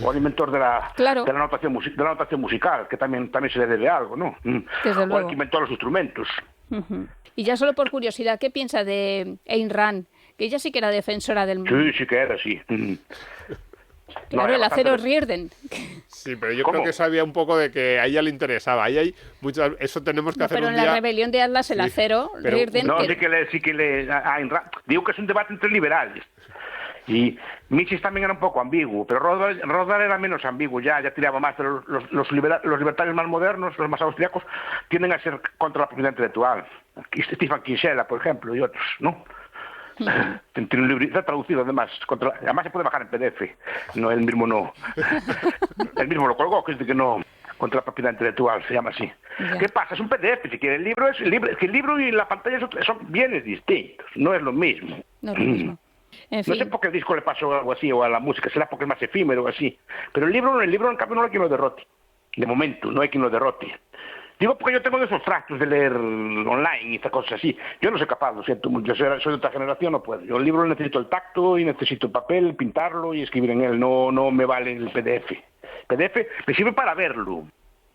o el inventor de la notación musical, que también se le debe algo, ¿no? Desde o luego. el que inventó los instrumentos. Y ya solo por curiosidad, ¿qué piensa de Ayn Rand? Que ella sí que era defensora del... Sí que era así. Claro, el acero Riordan. Sí, pero yo ¿Cómo? creo que sabía un poco de que a ella le interesaba. Ahí hay muchas, eso tenemos que hacer Pero un en día. la rebelión de Atlas, el acero pero- Riordan... No, sí que le digo que es un debate entre liberales. Y Mises también era un poco ambiguo, pero Rothbard era menos ambiguo, ya tiraba más, pero los libertarios más modernos, los más austríacos, tienden a ser contra la propiedad intelectual. Stephen Kinsella, por ejemplo, y otros, ¿no? Tiene un libro, está traducido además, además se puede bajar en PDF, no, él mismo no. Él mismo lo colgó, que es de que no, contra la propiedad intelectual, se llama así. Ya. ¿Qué pasa? Es un PDF, si quiere, es que el libro y la pantalla son bienes distintos, no es lo mismo. No es lo mismo. En No sé fin, por qué el disco le pasó algo así, o a la música, será porque es más efímero o así. Pero el libro en cambio no hay quien lo derrote. De momento, no hay quien lo derrote. Digo porque yo tengo de esos tractos de leer online y estas cosas así. Yo no soy capaz, lo siento mucho. Yo soy de otra generación, no puedo. Yo el libro necesito el tacto y necesito el papel, pintarlo y escribir en él. No me vale el PDF. PDF me sirve para verlo.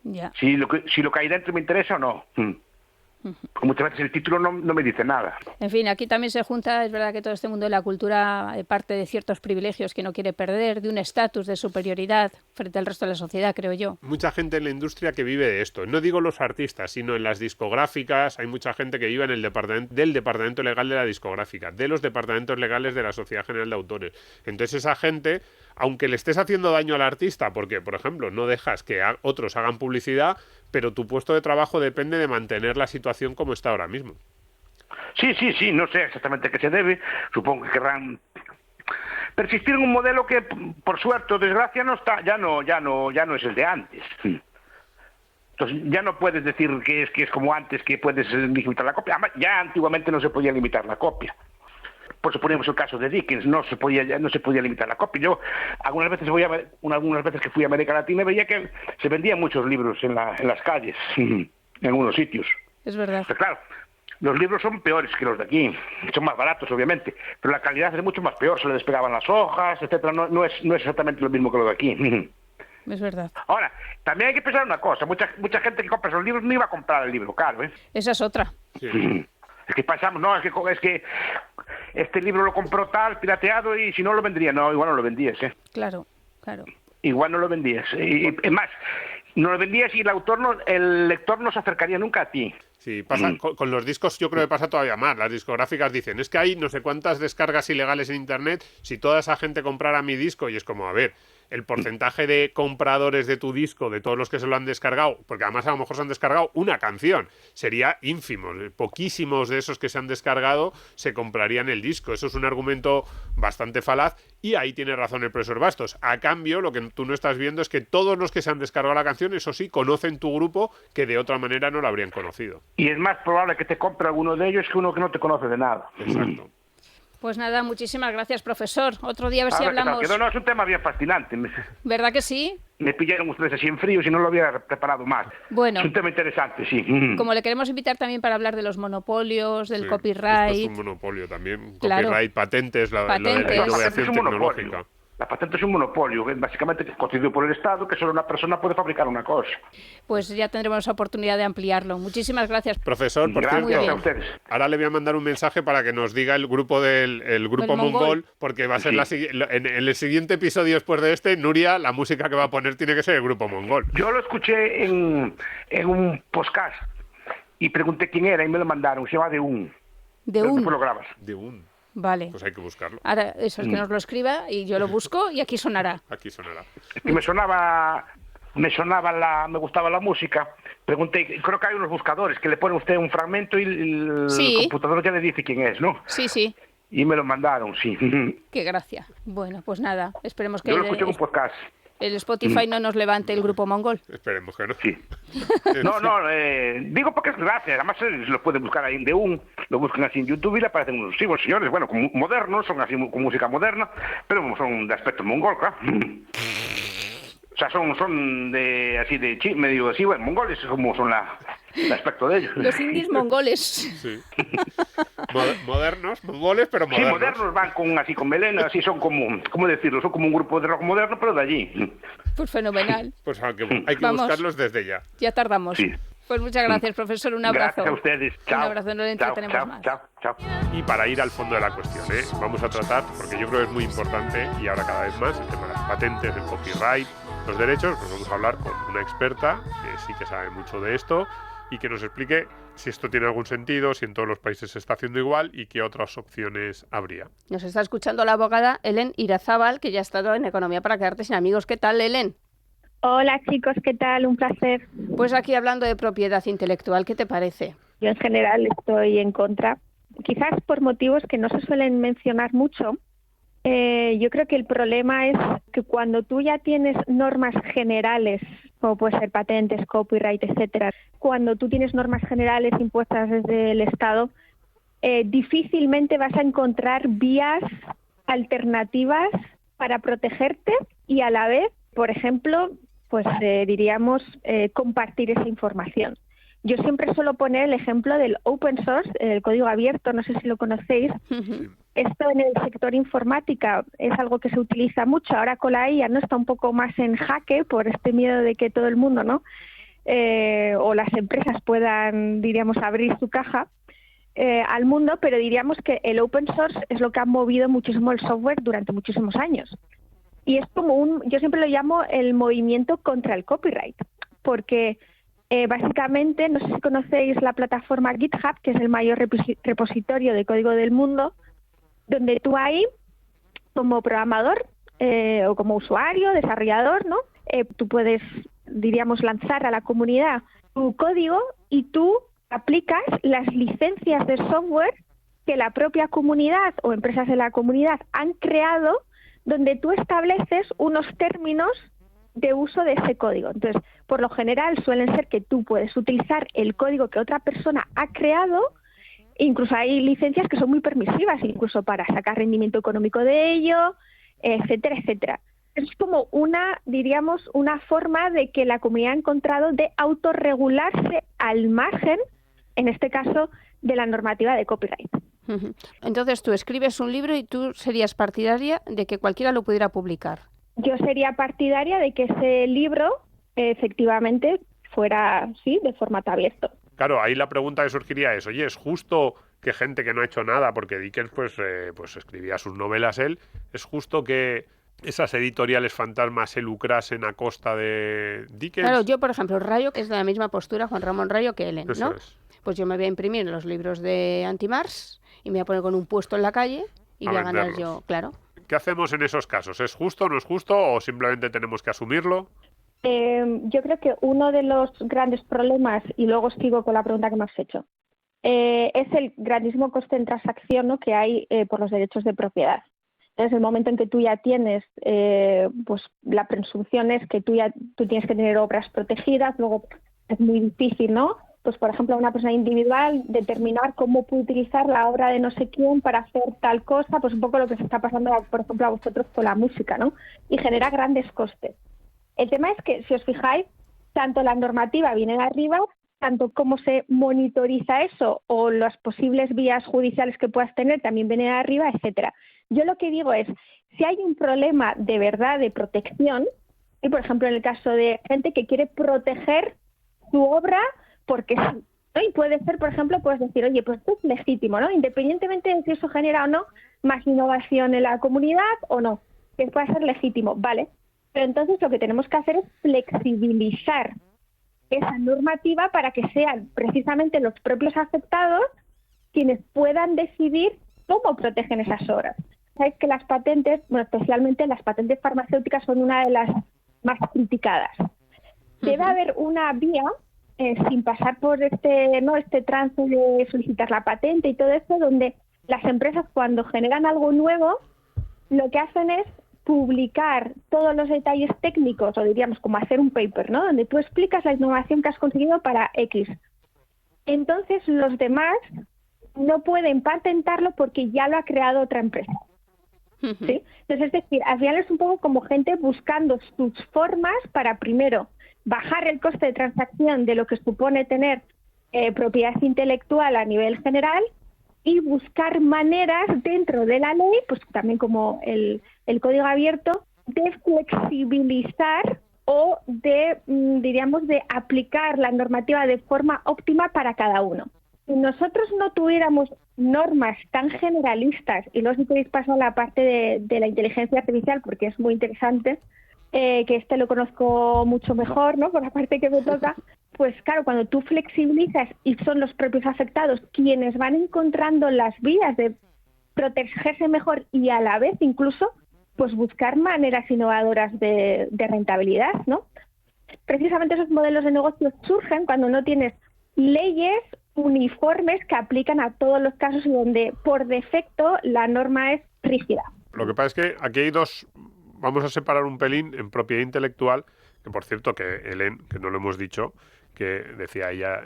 ya. Si lo que hay dentro me interesa o no. Porque muchas veces el título no me dice nada. En fin, aquí también se junta, es verdad que todo este mundo de la cultura parte de ciertos privilegios que no quiere perder, de un estatus de superioridad frente al resto de la sociedad, creo yo. Mucha gente en la industria que vive de esto. No digo los artistas, sino en las discográficas. Hay mucha gente que vive en el del departamento legal de la discográfica, de los departamentos legales de la Sociedad General de Autores. Entonces esa gente, aunque le estés haciendo daño al artista, porque, por ejemplo, no dejas que otros hagan publicidad, pero tu puesto de trabajo depende de mantener la situación como está ahora mismo. Sí, no sé exactamente a qué se debe. Supongo que querrán persistir en un modelo que, por suerte o desgracia, no está, ya no es el de antes. Entonces ya no puedes decir que es como antes, que puedes limitar la copia. Además, ya antiguamente no se podía limitar la copia. Por eso poníamos el caso de Dickens, no se podía limitar la copia. Yo algunas veces que fui a América Latina veía que se vendían muchos libros en las calles, en algunos sitios. Es verdad. Pero claro, los libros son peores que los de aquí, son más baratos obviamente, pero la calidad es mucho más peor, se le despegaban las hojas, etcétera, no es exactamente lo mismo que lo de aquí. Es verdad. Ahora, también hay que pensar una cosa, mucha gente que compra esos libros no iba a comprar el libro caro, ¿eh? Esa es otra. Sí. Es que pensamos, no, es que este libro lo compró tal, pirateado, y si no lo vendría, no, igual no lo vendías, ¿eh? Claro. Igual no lo vendías. Y es más, no lo vendías y el lector no se acercaría nunca a ti. Sí, pasa, con los discos yo creo que pasa todavía más. Las discográficas dicen, es que hay no sé cuántas descargas ilegales en Internet, si toda esa gente comprara mi disco, y es como, a ver, el porcentaje de compradores de tu disco, de todos los que se lo han descargado, porque además a lo mejor se han descargado una canción, sería ínfimo. Poquísimos de esos que se han descargado se comprarían el disco. Eso es un argumento bastante falaz y ahí tiene razón el profesor Bastos. A cambio, lo que tú no estás viendo es que todos los que se han descargado la canción, eso sí, conocen tu grupo que de otra manera no lo habrían conocido. Y es más probable que te compre alguno de ellos que uno que no te conoce de nada. Exacto. Pues nada, muchísimas gracias, profesor. Otro día a ver si hablamos. No, es un tema bien fascinante. ¿Verdad que sí? Me pillaron ustedes así en frío, si no lo había preparado más. Bueno. Es un tema interesante, sí. Como le queremos invitar también para hablar de los monopolios, del copyright. Esto es un monopolio también. Claro. Copyright, patentes, la innovación tecnológica. La patente es un monopolio, básicamente constituido por el Estado, que solo una persona puede fabricar una cosa. Pues ya tendremos oportunidad de ampliarlo. Muchísimas gracias. Profesor, por cierto, a ustedes. Ahora le voy a mandar un mensaje para que nos diga el grupo grupo Mongol, porque va a ser en el siguiente episodio después de este, Nuria, la música que va a poner tiene que ser el grupo Mongol. Yo lo escuché en un podcast y pregunté quién era y me lo mandaron, se llama De Un. De Un. Después lo grabas. De Un. Vale. Pues hay que buscarlo. Ahora, eso es que nos lo escriba y yo lo busco y aquí sonará. Aquí sonará. Y me gustaba la música. Pregunté, creo que hay unos buscadores que le ponen usted un fragmento y el computador ya le dice quién es, ¿no? Sí, sí. Y me lo mandaron, sí. Qué gracia. Bueno, pues nada, esperemos que yo lo escuché en un podcast. El Spotify no nos levante el grupo Mongol. Esperemos que no. Sí. Digo porque es gracia. Además, lo pueden buscar ahí en De Un, lo buscan así en YouTube y le aparecen unos señores, bueno, como modernos, son así con música moderna, pero son de aspecto mongol, claro. O sea, son medio así, bueno, mongoles, como son el aspecto de ellos. Los indios mongoles. Sí. Modernos, mongoles, pero modernos. Sí, modernos van con melena, así son como, ¿cómo decirlo? Son como un grupo de rock moderno, pero de allí. Pues fenomenal. Pues hay que buscarlos desde ya. Ya tardamos. Sí. Pues muchas gracias, profesor. Un abrazo. Gracias a ustedes. Chao. Un abrazo, no le entretenemos más. Chao. Y para ir al fondo de la cuestión, vamos a tratar, porque yo creo que es muy importante, y ahora cada vez más, el tema de las patentes, el copyright, los derechos. Pues vamos a hablar con una experta que sí que sabe mucho de esto y que nos explique si esto tiene algún sentido, si en todos los países se está haciendo igual y qué otras opciones habría. Nos está escuchando la abogada Helen Irazábal, que ya ha estado en Economía para quedarte sin amigos. ¿Qué tal, Helen? Hola chicos, ¿qué tal? Un placer. Pues aquí hablando de propiedad intelectual, ¿qué te parece? Yo en general estoy en contra, quizás por motivos que no se suelen mencionar mucho. Yo creo que el problema es que cuando tú ya tienes normas generales, como puede ser patentes, copyright, etcétera, cuando tú tienes normas generales impuestas desde el Estado, difícilmente vas a encontrar vías alternativas para protegerte y a la vez, por ejemplo, pues diríamos compartir esa información. Yo siempre suelo poner el ejemplo del open source, el código abierto, no sé si lo conocéis. Esto en el sector informática es algo que se utiliza mucho. Ahora con la IA no está un poco más en jaque por este miedo de que todo el mundo, ¿no? O las empresas puedan, diríamos, abrir su caja al mundo, pero diríamos que el open source es lo que ha movido muchísimo el software durante muchísimos años. Y es como yo siempre lo llamo el movimiento contra el copyright, porque básicamente, no sé si conocéis la plataforma GitHub, que es el mayor repositorio de código del mundo, donde tú ahí, como programador o como usuario, desarrollador, ¿no? Tú puedes, diríamos, lanzar a la comunidad tu código y tú aplicas las licencias de software que la propia comunidad o empresas de la comunidad han creado, donde tú estableces unos términos de uso de ese código. Entonces, por lo general suelen ser que tú puedes utilizar el código que otra persona ha creado. Incluso hay licencias que son muy permisivas, incluso para sacar rendimiento económico de ello, etcétera, etcétera. Es como diríamos, una forma de que la comunidad ha encontrado de autorregularse al margen, en este caso, de la normativa de copyright. Entonces tú escribes un libro y tú serías partidaria de que cualquiera lo pudiera publicar. Yo sería partidaria de que ese libro efectivamente fuera, sí, de formato abierto. Claro, ahí la pregunta que surgiría es, oye, ¿es justo que gente que no ha hecho nada, porque Dickens pues escribía sus novelas él, es justo que esas editoriales fantasmas se lucrasen a costa de Dickens? Claro, yo por ejemplo, Rayo, que es de la misma postura, Juan Ramón Rayo, que Helen, Eso ¿no? es. Pues yo me voy a imprimir los libros de Antimars y me voy a poner con un puesto en la calle y voy a ganar yo, claro. ¿Qué hacemos en esos casos? ¿Es justo, no es justo o simplemente tenemos que asumirlo? Yo creo que uno de los grandes problemas, y luego sigo con la pregunta que me has hecho, es el grandísimo coste en transacción, ¿no?, que hay por los derechos de propiedad. Entonces, el momento en que tú ya tienes, pues la presunción es que tú tienes que tener obras protegidas, luego es muy difícil, ¿no?, pues por ejemplo, a una persona individual determinar cómo puede utilizar la obra de no sé quién para hacer tal cosa, pues un poco lo que se está pasando, por ejemplo, a vosotros con la música, ¿no? Y genera grandes costes. El tema es que, si os fijáis, tanto la normativa viene de arriba, tanto cómo se monitoriza eso o las posibles vías judiciales que puedas tener también viene de arriba, etcétera. Yo lo que digo es, si hay un problema de verdad de protección, y por ejemplo en el caso de gente que quiere proteger su obra porque sí, ¿no? Y puede ser, por ejemplo, puedes decir, oye, pues esto es legítimo, ¿no? Independientemente de si eso genera o no más innovación en la comunidad o no, que pueda ser legítimo, vale. Pero entonces lo que tenemos que hacer es flexibilizar esa normativa para que sean precisamente los propios afectados quienes puedan decidir cómo protegen esas obras. Sabéis que las patentes, bueno, especialmente las patentes farmacéuticas, son una de las más criticadas. Debe haber una vía sin pasar por este trance de solicitar la patente y todo eso, donde las empresas, cuando generan algo nuevo, lo que hacen es publicar todos los detalles técnicos, o diríamos como hacer un paper, ¿no? Donde tú explicas la innovación que has conseguido para X. Entonces los demás no pueden patentarlo porque ya lo ha creado otra empresa. ¿Sí? Entonces, es decir, al final es un poco como gente buscando sus formas para, primero, bajar el coste de transacción de lo que supone tener propiedad intelectual a nivel general y buscar maneras dentro de la ley, pues también como el código abierto, de flexibilizar o de, diríamos, de aplicar la normativa de forma óptima para cada uno. Si nosotros no tuviéramos normas tan generalistas, y luego si queréis paso a la parte de la inteligencia artificial, porque es muy interesante, que lo conozco mucho mejor, ¿no? Por la parte que me toca, pues claro, cuando tú flexibilizas y son los propios afectados quienes van encontrando las vías de protegerse mejor y a la vez incluso pues buscar maneras innovadoras de rentabilidad, ¿no? Precisamente esos modelos de negocio surgen cuando no tienes leyes uniformes que aplican a todos los casos y donde por defecto la norma es rígida. Lo que pasa es que aquí hay dos, vamos a separar un pelín en propiedad intelectual, que por cierto que Helen, que no lo hemos dicho, que decía ella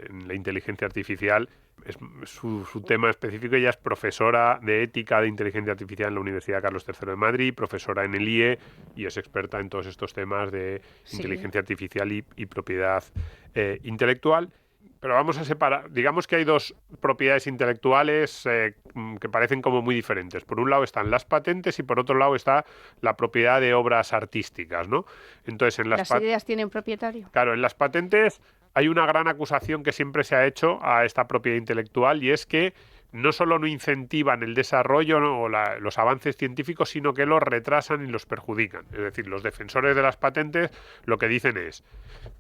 en la inteligencia artificial, es su tema específico. Ella es profesora de ética de inteligencia artificial en la Universidad Carlos III de Madrid, profesora en el IE y es experta en todos estos temas de inteligencia artificial y propiedad intelectual. Pero vamos a separar, digamos que hay dos propiedades intelectuales que parecen como muy diferentes. Por un lado están las patentes y por otro lado está la propiedad de obras artísticas, ¿no? Entonces, ¿Las ideas tienen propietario? Claro, en las patentes hay una gran acusación que siempre se ha hecho a esta propiedad intelectual y es que no solo no incentivan el desarrollo o los avances científicos, sino que los retrasan y los perjudican. Es decir, los defensores de las patentes lo que dicen es,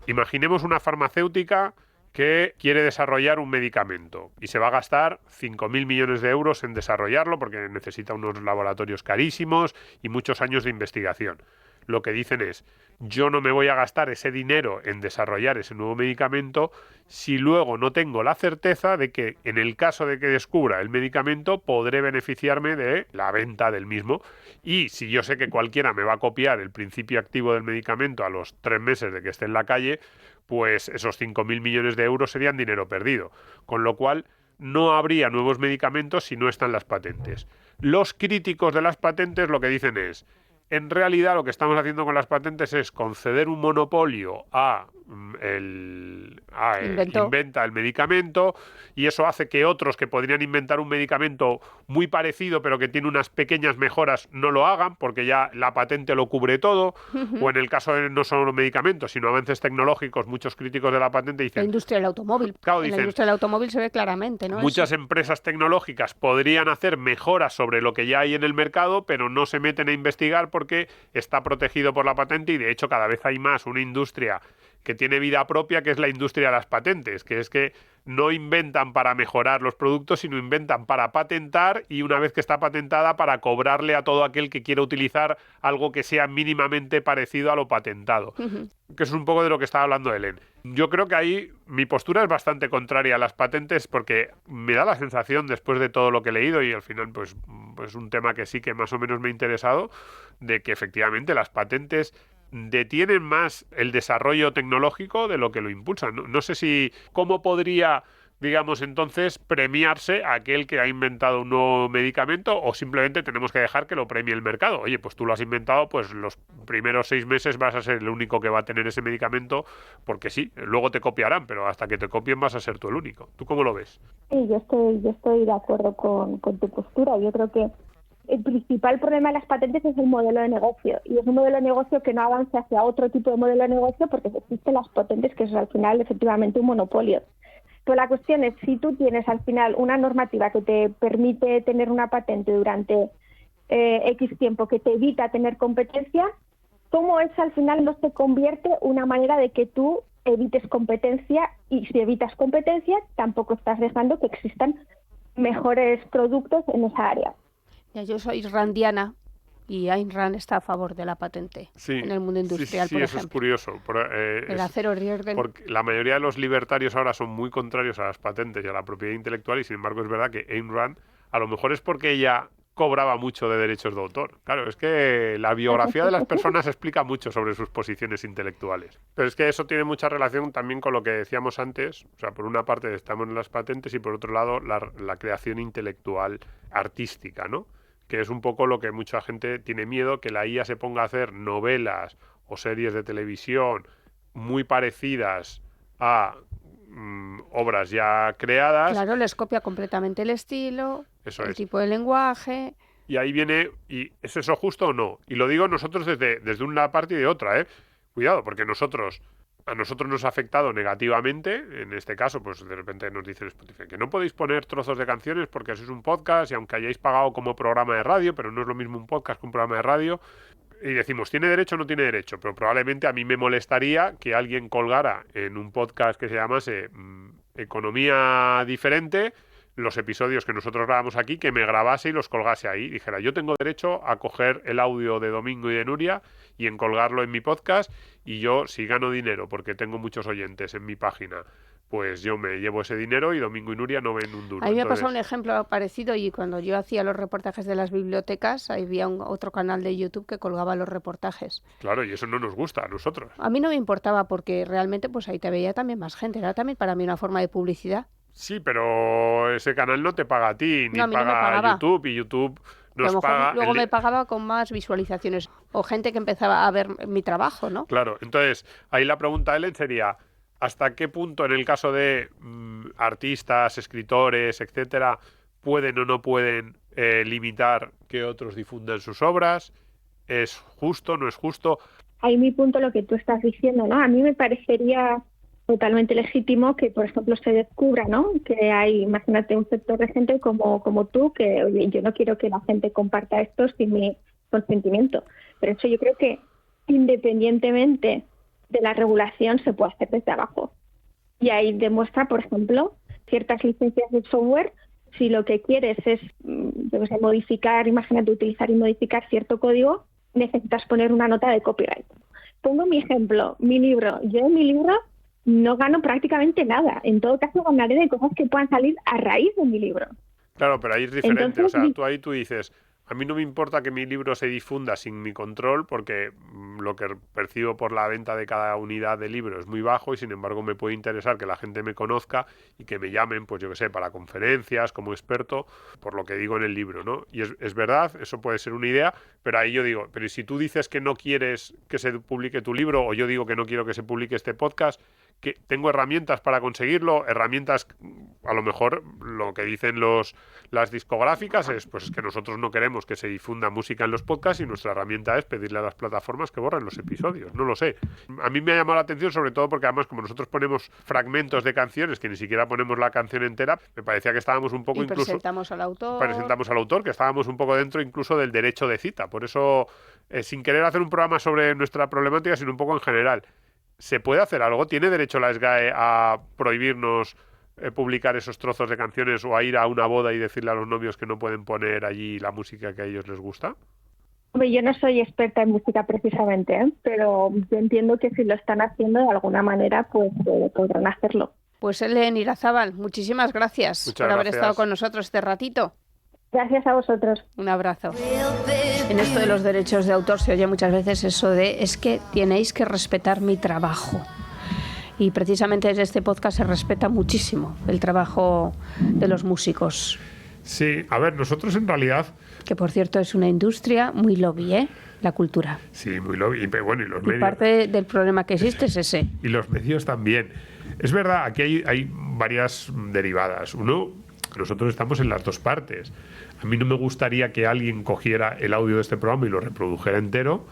imaginemos una farmacéutica que quiere desarrollar un medicamento y se va a gastar 5.000 millones de euros en desarrollarlo porque necesita unos laboratorios carísimos y muchos años de investigación. Lo que dicen es, yo no me voy a gastar ese dinero en desarrollar ese nuevo medicamento si luego no tengo la certeza de que en el caso de que descubra el medicamento podré beneficiarme de la venta del mismo. Y si yo sé que cualquiera me va a copiar el principio activo del medicamento a los 3 meses de que esté en la calle, pues esos 5.000 millones de euros serían dinero perdido. Con lo cual, no habría nuevos medicamentos si no están las patentes. Los críticos de las patentes lo que dicen es, en realidad lo que estamos haciendo con las patentes es conceder un monopolio a inventa el medicamento y eso hace que otros que podrían inventar un medicamento muy parecido pero que tiene unas pequeñas mejoras no lo hagan porque ya la patente lo cubre todo. O en el caso de no solo medicamentos sino avances tecnológicos, muchos críticos de la patente dicen... La industria del automóvil. Claro, en la industria del automóvil se ve claramente, ¿no? Muchas empresas tecnológicas podrían hacer mejoras sobre lo que ya hay en el mercado pero no se meten a investigar porque está protegido por la patente y de hecho cada vez hay más una industria que tiene vida propia, que es la industria de las patentes, que es que no inventan para mejorar los productos, sino inventan para patentar y una vez que está patentada para cobrarle a todo aquel que quiera utilizar algo que sea mínimamente parecido a lo patentado. Que es un poco de lo que estaba hablando Helen. Yo creo que ahí mi postura es bastante contraria a las patentes porque me da la sensación, después de todo lo que he leído y al final pues un tema que sí que más o menos me ha interesado, de que efectivamente las patentes detienen más el desarrollo tecnológico de lo que lo impulsan. No sé cómo podría, digamos, entonces premiarse a aquel que ha inventado un nuevo medicamento, o simplemente tenemos que dejar que lo premie el mercado. Oye, pues tú lo has inventado, pues los primeros 6 meses vas a ser el único que va a tener ese medicamento, porque sí, luego te copiarán, pero hasta que te copien vas a ser tú el único. ¿Tú cómo lo ves? Sí, yo estoy de acuerdo con tu postura. Yo creo que el principal problema de las patentes es el modelo de negocio, y es un modelo de negocio que no avanza hacia otro tipo de modelo de negocio porque existen las patentes, que es al final efectivamente un monopolio. Pero la cuestión es, si tú tienes al final una normativa que te permite tener una patente durante X tiempo, que te evita tener competencia, ¿cómo eso al final no se convierte una manera de que tú evites competencia? Y si evitas competencia, tampoco estás dejando que existan mejores productos en esa área. Ya, yo soy randiana y Ayn Rand está a favor de la patente en el mundo industrial, por eso ejemplo. Es curioso. El acero Rierden. Porque la mayoría de los libertarios ahora son muy contrarios a las patentes y a la propiedad intelectual, y sin embargo es verdad que Ayn Rand, a lo mejor es porque ella cobraba mucho de derechos de autor. Claro, es que la biografía de las personas explica mucho sobre sus posiciones intelectuales. Pero es que eso tiene mucha relación también con lo que decíamos antes. O sea, por una parte estamos en las patentes y por otro lado la creación intelectual artística, ¿no? Que es un poco lo que mucha gente tiene miedo, que la IA se ponga a hacer novelas o series de televisión muy parecidas a obras ya creadas. Claro, les copia completamente el estilo, tipo de lenguaje. Y ahí viene, ¿y es eso justo o no? Y lo digo nosotros desde una parte y de otra, ¿eh? Cuidado, porque a nosotros nos ha afectado negativamente. En este caso, pues de repente nos dicen Spotify que no podéis poner trozos de canciones porque eso es un podcast, y aunque hayáis pagado como programa de radio, pero no es lo mismo un podcast que un programa de radio. Y decimos, ¿tiene derecho o no tiene derecho? Pero probablemente a mí me molestaría que alguien colgara en un podcast que se llamase Economía Diferente los episodios que nosotros grabamos aquí, que me grabase y los colgase ahí. Dijera, yo tengo derecho a coger el audio de Domingo y de Nuria y en colgarlo en mi podcast, y yo, si gano dinero porque tengo muchos oyentes en mi página, pues yo me llevo ese dinero y Domingo y Nuria no ven un duro. A mí me ha pasado un ejemplo parecido, y cuando yo hacía los reportajes de las bibliotecas, había otro canal de YouTube que colgaba los reportajes. Claro, y eso no nos gusta a nosotros. A mí no me importaba porque realmente pues ahí te veía también más gente. Era también para mí una forma de publicidad. Sí, pero ese canal no te paga a ti, ni no, a mí paga no me YouTube, y YouTube nos paga... Luego me pagaba con más visualizaciones, o gente que empezaba a ver mi trabajo, ¿no? Claro, entonces ahí la pregunta, Ellen, sería, ¿hasta qué punto en el caso de artistas, escritores, etcétera, pueden o no pueden limitar que otros difundan sus obras? ¿Es justo, no es justo? Ahí mi punto, lo que tú estás diciendo, ¿no? A mí me parecería totalmente legítimo que, por ejemplo, se descubra, ¿no? Que hay, imagínate, un sector de gente como tú, que, oye, yo no quiero que la gente comparta esto sin mi consentimiento. Pero eso yo creo que, independientemente de la regulación, se puede hacer desde abajo. Y ahí demuestra, por ejemplo, ciertas licencias de software. Si lo que quieres es, modificar, imagínate, utilizar y modificar cierto código, necesitas poner una nota de copyright. Pongo mi ejemplo, mi libro. Yo en mi libro no gano prácticamente nada. En todo caso, ganaré de cosas que puedan salir a raíz de mi libro. Claro, pero ahí es diferente. Entonces, o sea, tú dices, a mí no me importa que mi libro se difunda sin mi control, porque lo que percibo por la venta de cada unidad de libro es muy bajo, y sin embargo me puede interesar que la gente me conozca y que me llamen, pues yo que sé, para conferencias como experto, por lo que digo en el libro, ¿no? Y es verdad, eso puede ser una idea, pero ahí yo digo, pero si tú dices que no quieres que se publique tu libro, o yo digo que no quiero que se publique este podcast, que tengo herramientas para conseguirlo, herramientas, a lo mejor lo que dicen las discográficas es pues que nosotros no queremos que se difunda música en los podcasts, y nuestra herramienta es pedirle a las plataformas que borren los episodios. No lo sé. A mí me ha llamado la atención, sobre todo porque además, como nosotros ponemos fragmentos de canciones, que ni siquiera ponemos la canción entera, me parecía que estábamos un poco presentamos al autor, que estábamos un poco dentro incluso del derecho de cita. Por eso, sin querer hacer un programa sobre nuestra problemática, sino un poco en general, ¿se puede hacer algo? ¿Tiene derecho la SGAE a prohibirnos publicar esos trozos de canciones, o a ir a una boda y decirle a los novios que no pueden poner allí la música que a ellos les gusta? Hombre, yo no soy experta en música precisamente, pero yo entiendo que si lo están haciendo de alguna manera, pues podrán hacerlo. Pues Ellen Irazábal, muchísimas gracias por haber estado con nosotros este ratito. Gracias a vosotros. Un abrazo. En esto de los derechos de autor se oye muchas veces eso de es que tenéis que respetar mi trabajo. Y precisamente en este podcast se respeta muchísimo el trabajo de los músicos. Sí, a ver, nosotros en realidad... Que por cierto es una industria muy lobby, ¿eh? La cultura. Sí, muy lobby. Y, bueno, y los medios. Parte del problema que existe es ese. Y los medios también. Es verdad, aquí hay varias derivadas. Uno, nosotros estamos en las dos partes. A mí no me gustaría que alguien cogiera el audio de este programa y lo reprodujera entero.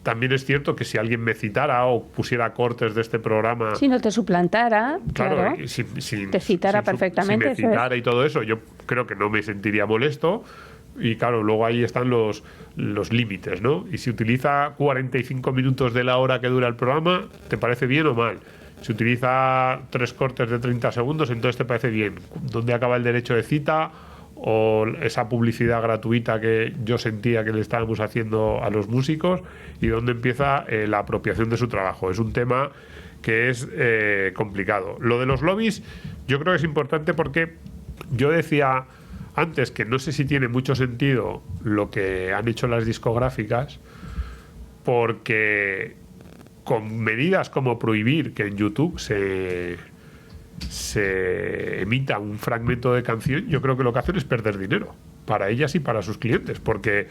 También es cierto que si alguien me citara o pusiera cortes de este programa... Si no te suplantara, claro. Te citara perfectamente. Si me citara y todo eso, yo creo que no me sentiría molesto. Y claro, luego ahí están los límites, ¿no? Y si utiliza 45 minutos de la hora que dura el programa, ¿te parece bien o mal? Si utiliza 3 cortes de 30 segundos, entonces te parece bien. ¿Dónde acaba el derecho de cita o esa publicidad gratuita que yo sentía que le estábamos haciendo a los músicos? ¿Y dónde empieza la apropiación de su trabajo? Es un tema que es complicado. Lo de los lobbies yo creo que es importante porque yo decía antes que no sé si tiene mucho sentido lo que han hecho las discográficas, porque con medidas como prohibir que en YouTube se emita un fragmento de canción, yo creo que lo que hacen es perder dinero para ellas y para sus clientes, porque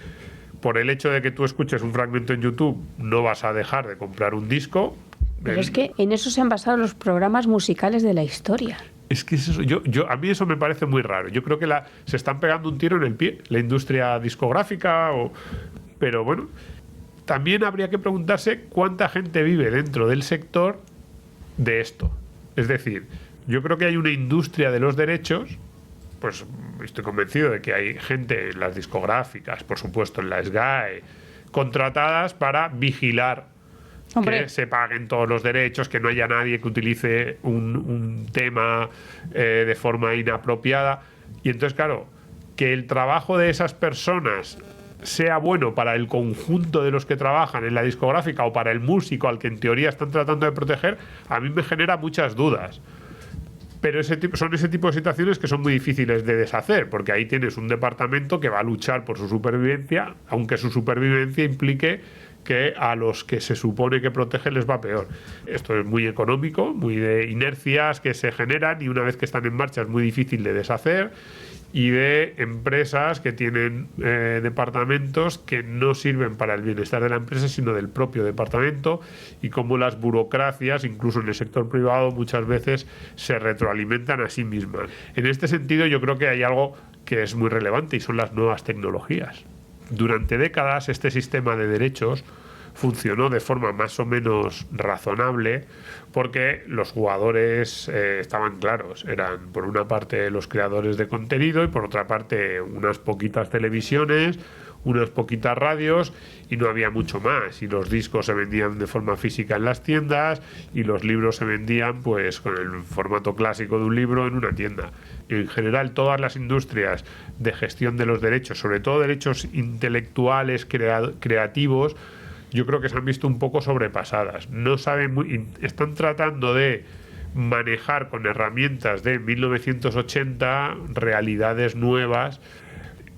por el hecho de que tú escuches un fragmento en YouTube no vas a dejar de comprar un disco. Pero es que en eso se han basado los programas musicales de la historia. Es que eso, a mí eso me parece muy raro. Yo creo que se están pegando un tiro en el pie, la industria discográfica, pero bueno, también habría que preguntarse cuánta gente vive dentro del sector de esto. Es decir, yo creo que hay una industria de los derechos, pues estoy convencido de que hay gente en las discográficas, por supuesto en la SGAE, contratadas para vigilar que se paguen todos los derechos, que no haya nadie que utilice un tema de forma inapropiada. Y entonces, claro, que el trabajo de esas personas sea bueno para el conjunto de los que trabajan en la discográfica o para el músico al que en teoría están tratando de proteger, a mí me genera muchas dudas. Pero son ese tipo de situaciones que son muy difíciles de deshacer, porque ahí tienes un departamento que va a luchar por su supervivencia, aunque su supervivencia implique que a los que se supone que protege les va peor. Esto es muy económico, muy de inercias que se generan y una vez que están en marcha es muy difícil de deshacer, y de empresas que tienen departamentos que no sirven para el bienestar de la empresa sino del propio departamento, y cómo las burocracias, incluso en el sector privado, muchas veces se retroalimentan a sí mismas. En este sentido yo creo que hay algo que es muy relevante y son las nuevas tecnologías. Durante décadas este sistema de derechos funcionó de forma más o menos razonable porque los jugadores estaban claros. Eran por una parte los creadores de contenido y por otra parte unas poquitas televisiones, unas poquitas radios, y no había mucho más. Y los discos se vendían de forma física en las tiendas y los libros se vendían pues con el formato clásico de un libro en una tienda. En general, todas las industrias de gestión de los derechos, sobre todo derechos intelectuales, creativos, yo creo que se han visto un poco sobrepasadas. No saben están tratando de manejar con herramientas de 1980 realidades nuevas,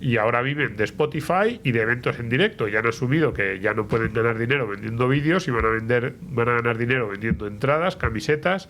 y ahora viven de Spotify y de eventos en directo. Ya han asumido que ya no pueden ganar dinero vendiendo vídeos y van a ganar dinero vendiendo entradas, camisetas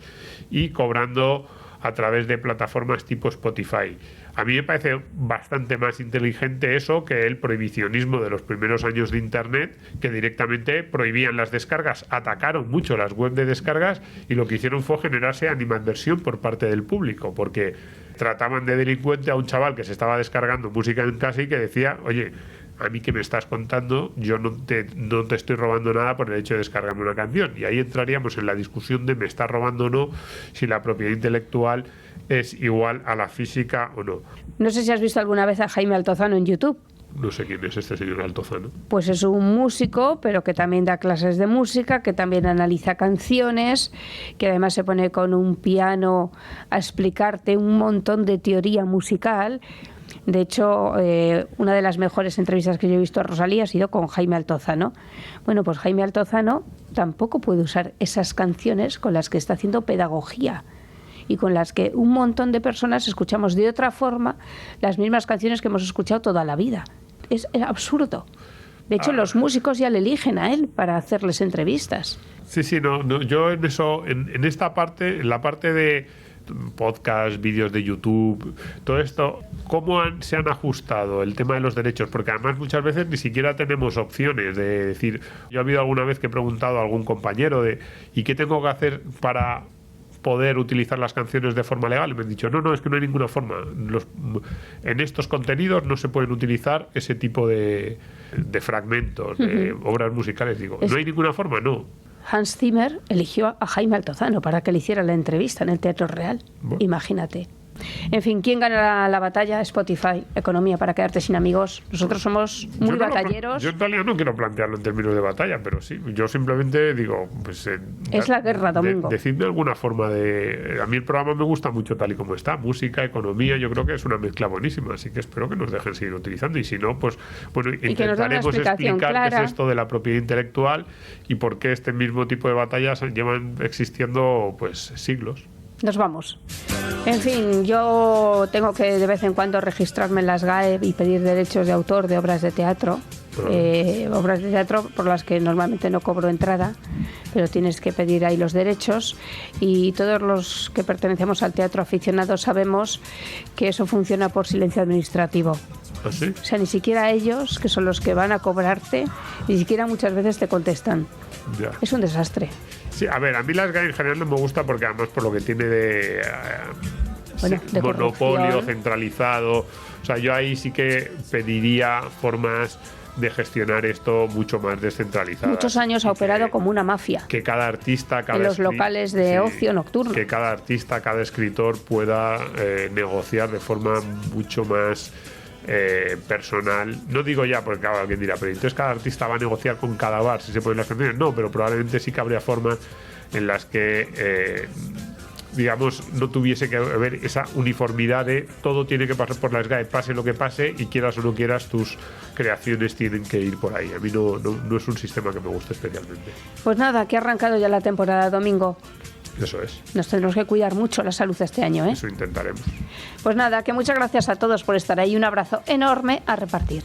y cobrando a través de plataformas tipo Spotify. A mí me parece bastante más inteligente eso que el prohibicionismo de los primeros años de Internet, que directamente prohibían las descargas, atacaron mucho las webs de descargas y lo que hicieron fue generarse animadversión por parte del público, porque trataban de delincuente a un chaval que se estaba descargando música en casa y que decía, oye, a mí que me estás contando, yo no te estoy robando nada por el hecho de descargarme una canción. Y ahí entraríamos en la discusión de me está robando o no, si la propiedad intelectual es igual a la física o no. No sé si has visto alguna vez a Jaime Altozano en YouTube. No sé quién es este señor Altozano. Pues es un músico, pero que también da clases de música, que también analiza canciones, que además se pone con un piano a explicarte un montón de teoría musical. De hecho, una de las mejores entrevistas que yo he visto a Rosalía ha sido con Jaime Altozano. Bueno, pues Jaime Altozano tampoco puede usar esas canciones con las que está haciendo pedagogía. y con las que un montón de personas escuchamos de otra forma las mismas canciones que hemos escuchado toda la vida. Es absurdo. De hecho, los músicos ya le eligen a él para hacerles entrevistas. Sí, no, yo en eso, en esta parte, en la parte de podcast, vídeos de YouTube, todo esto, ¿cómo se han ajustado el tema de los derechos? Porque además muchas veces ni siquiera tenemos opciones de decir, yo he habido alguna vez que he preguntado a algún compañero de ¿y qué tengo que hacer para poder utilizar las canciones de forma legal? Y me han dicho, no, es que no hay ninguna forma. En estos contenidos no se pueden utilizar ese tipo de fragmentos, de obras musicales. Digo, ¿no hay ninguna forma? No. Hans Zimmer eligió a Jaime Altozano para que le hiciera la entrevista en el Teatro Real. Bueno. Imagínate. En fin, ¿quién gana la batalla? Spotify, economía para quedarte sin amigos. Nosotros somos muy batalleros. Yo en realidad no quiero plantearlo en términos de batalla, pero sí, yo simplemente digo, pues es la guerra, Domingo. Decidme alguna forma de... A mí el programa me gusta mucho tal y como está. Música, economía, yo creo que es una mezcla buenísima, así que espero que nos dejen seguir utilizando. Y si no, pues bueno, intentaremos explicar qué es esto de la propiedad intelectual y por qué este mismo tipo de batallas llevan existiendo pues siglos. Nos vamos. En fin, yo tengo que de vez en cuando registrarme en las GAE y pedir derechos de autor de obras de teatro. Obras de teatro por las que normalmente no cobro entrada, pero tienes que pedir ahí los derechos, y todos los que pertenecemos al teatro aficionado sabemos que eso funciona por silencio administrativo. ¿Ah, sí? O sea, ni siquiera ellos, que son los que van a cobrarte, ni siquiera muchas veces te contestan. Ya. Es un desastre. Sí, a ver, a mí las GAE en general no me gusta porque además por lo que tiene de monopolio centralizado. O sea, yo ahí sí que pediría formas de gestionar esto mucho más descentralizadas. Muchos años ha operado como una mafia. Que cada artista, en los locales de ocio nocturno. Que cada artista, cada escritor pueda negociar de forma mucho más personal. No digo ya, porque claro, alguien dirá, pero entonces cada artista va a negociar con cada bar si se ponen las canciones. No, pero probablemente sí que habría formas en las que digamos, no tuviese que haber esa uniformidad de todo tiene que pasar por las GAE, pase lo que pase, y quieras o no quieras, tus creaciones tienen que ir por ahí. A mí no es un sistema que me guste especialmente. Pues nada, que ha arrancado ya la temporada, Domingo. Eso es. Nos tendremos que cuidar mucho la salud este año, ¿eh? Eso intentaremos. Pues nada, que muchas gracias a todos por estar ahí. Un abrazo enorme a repartir.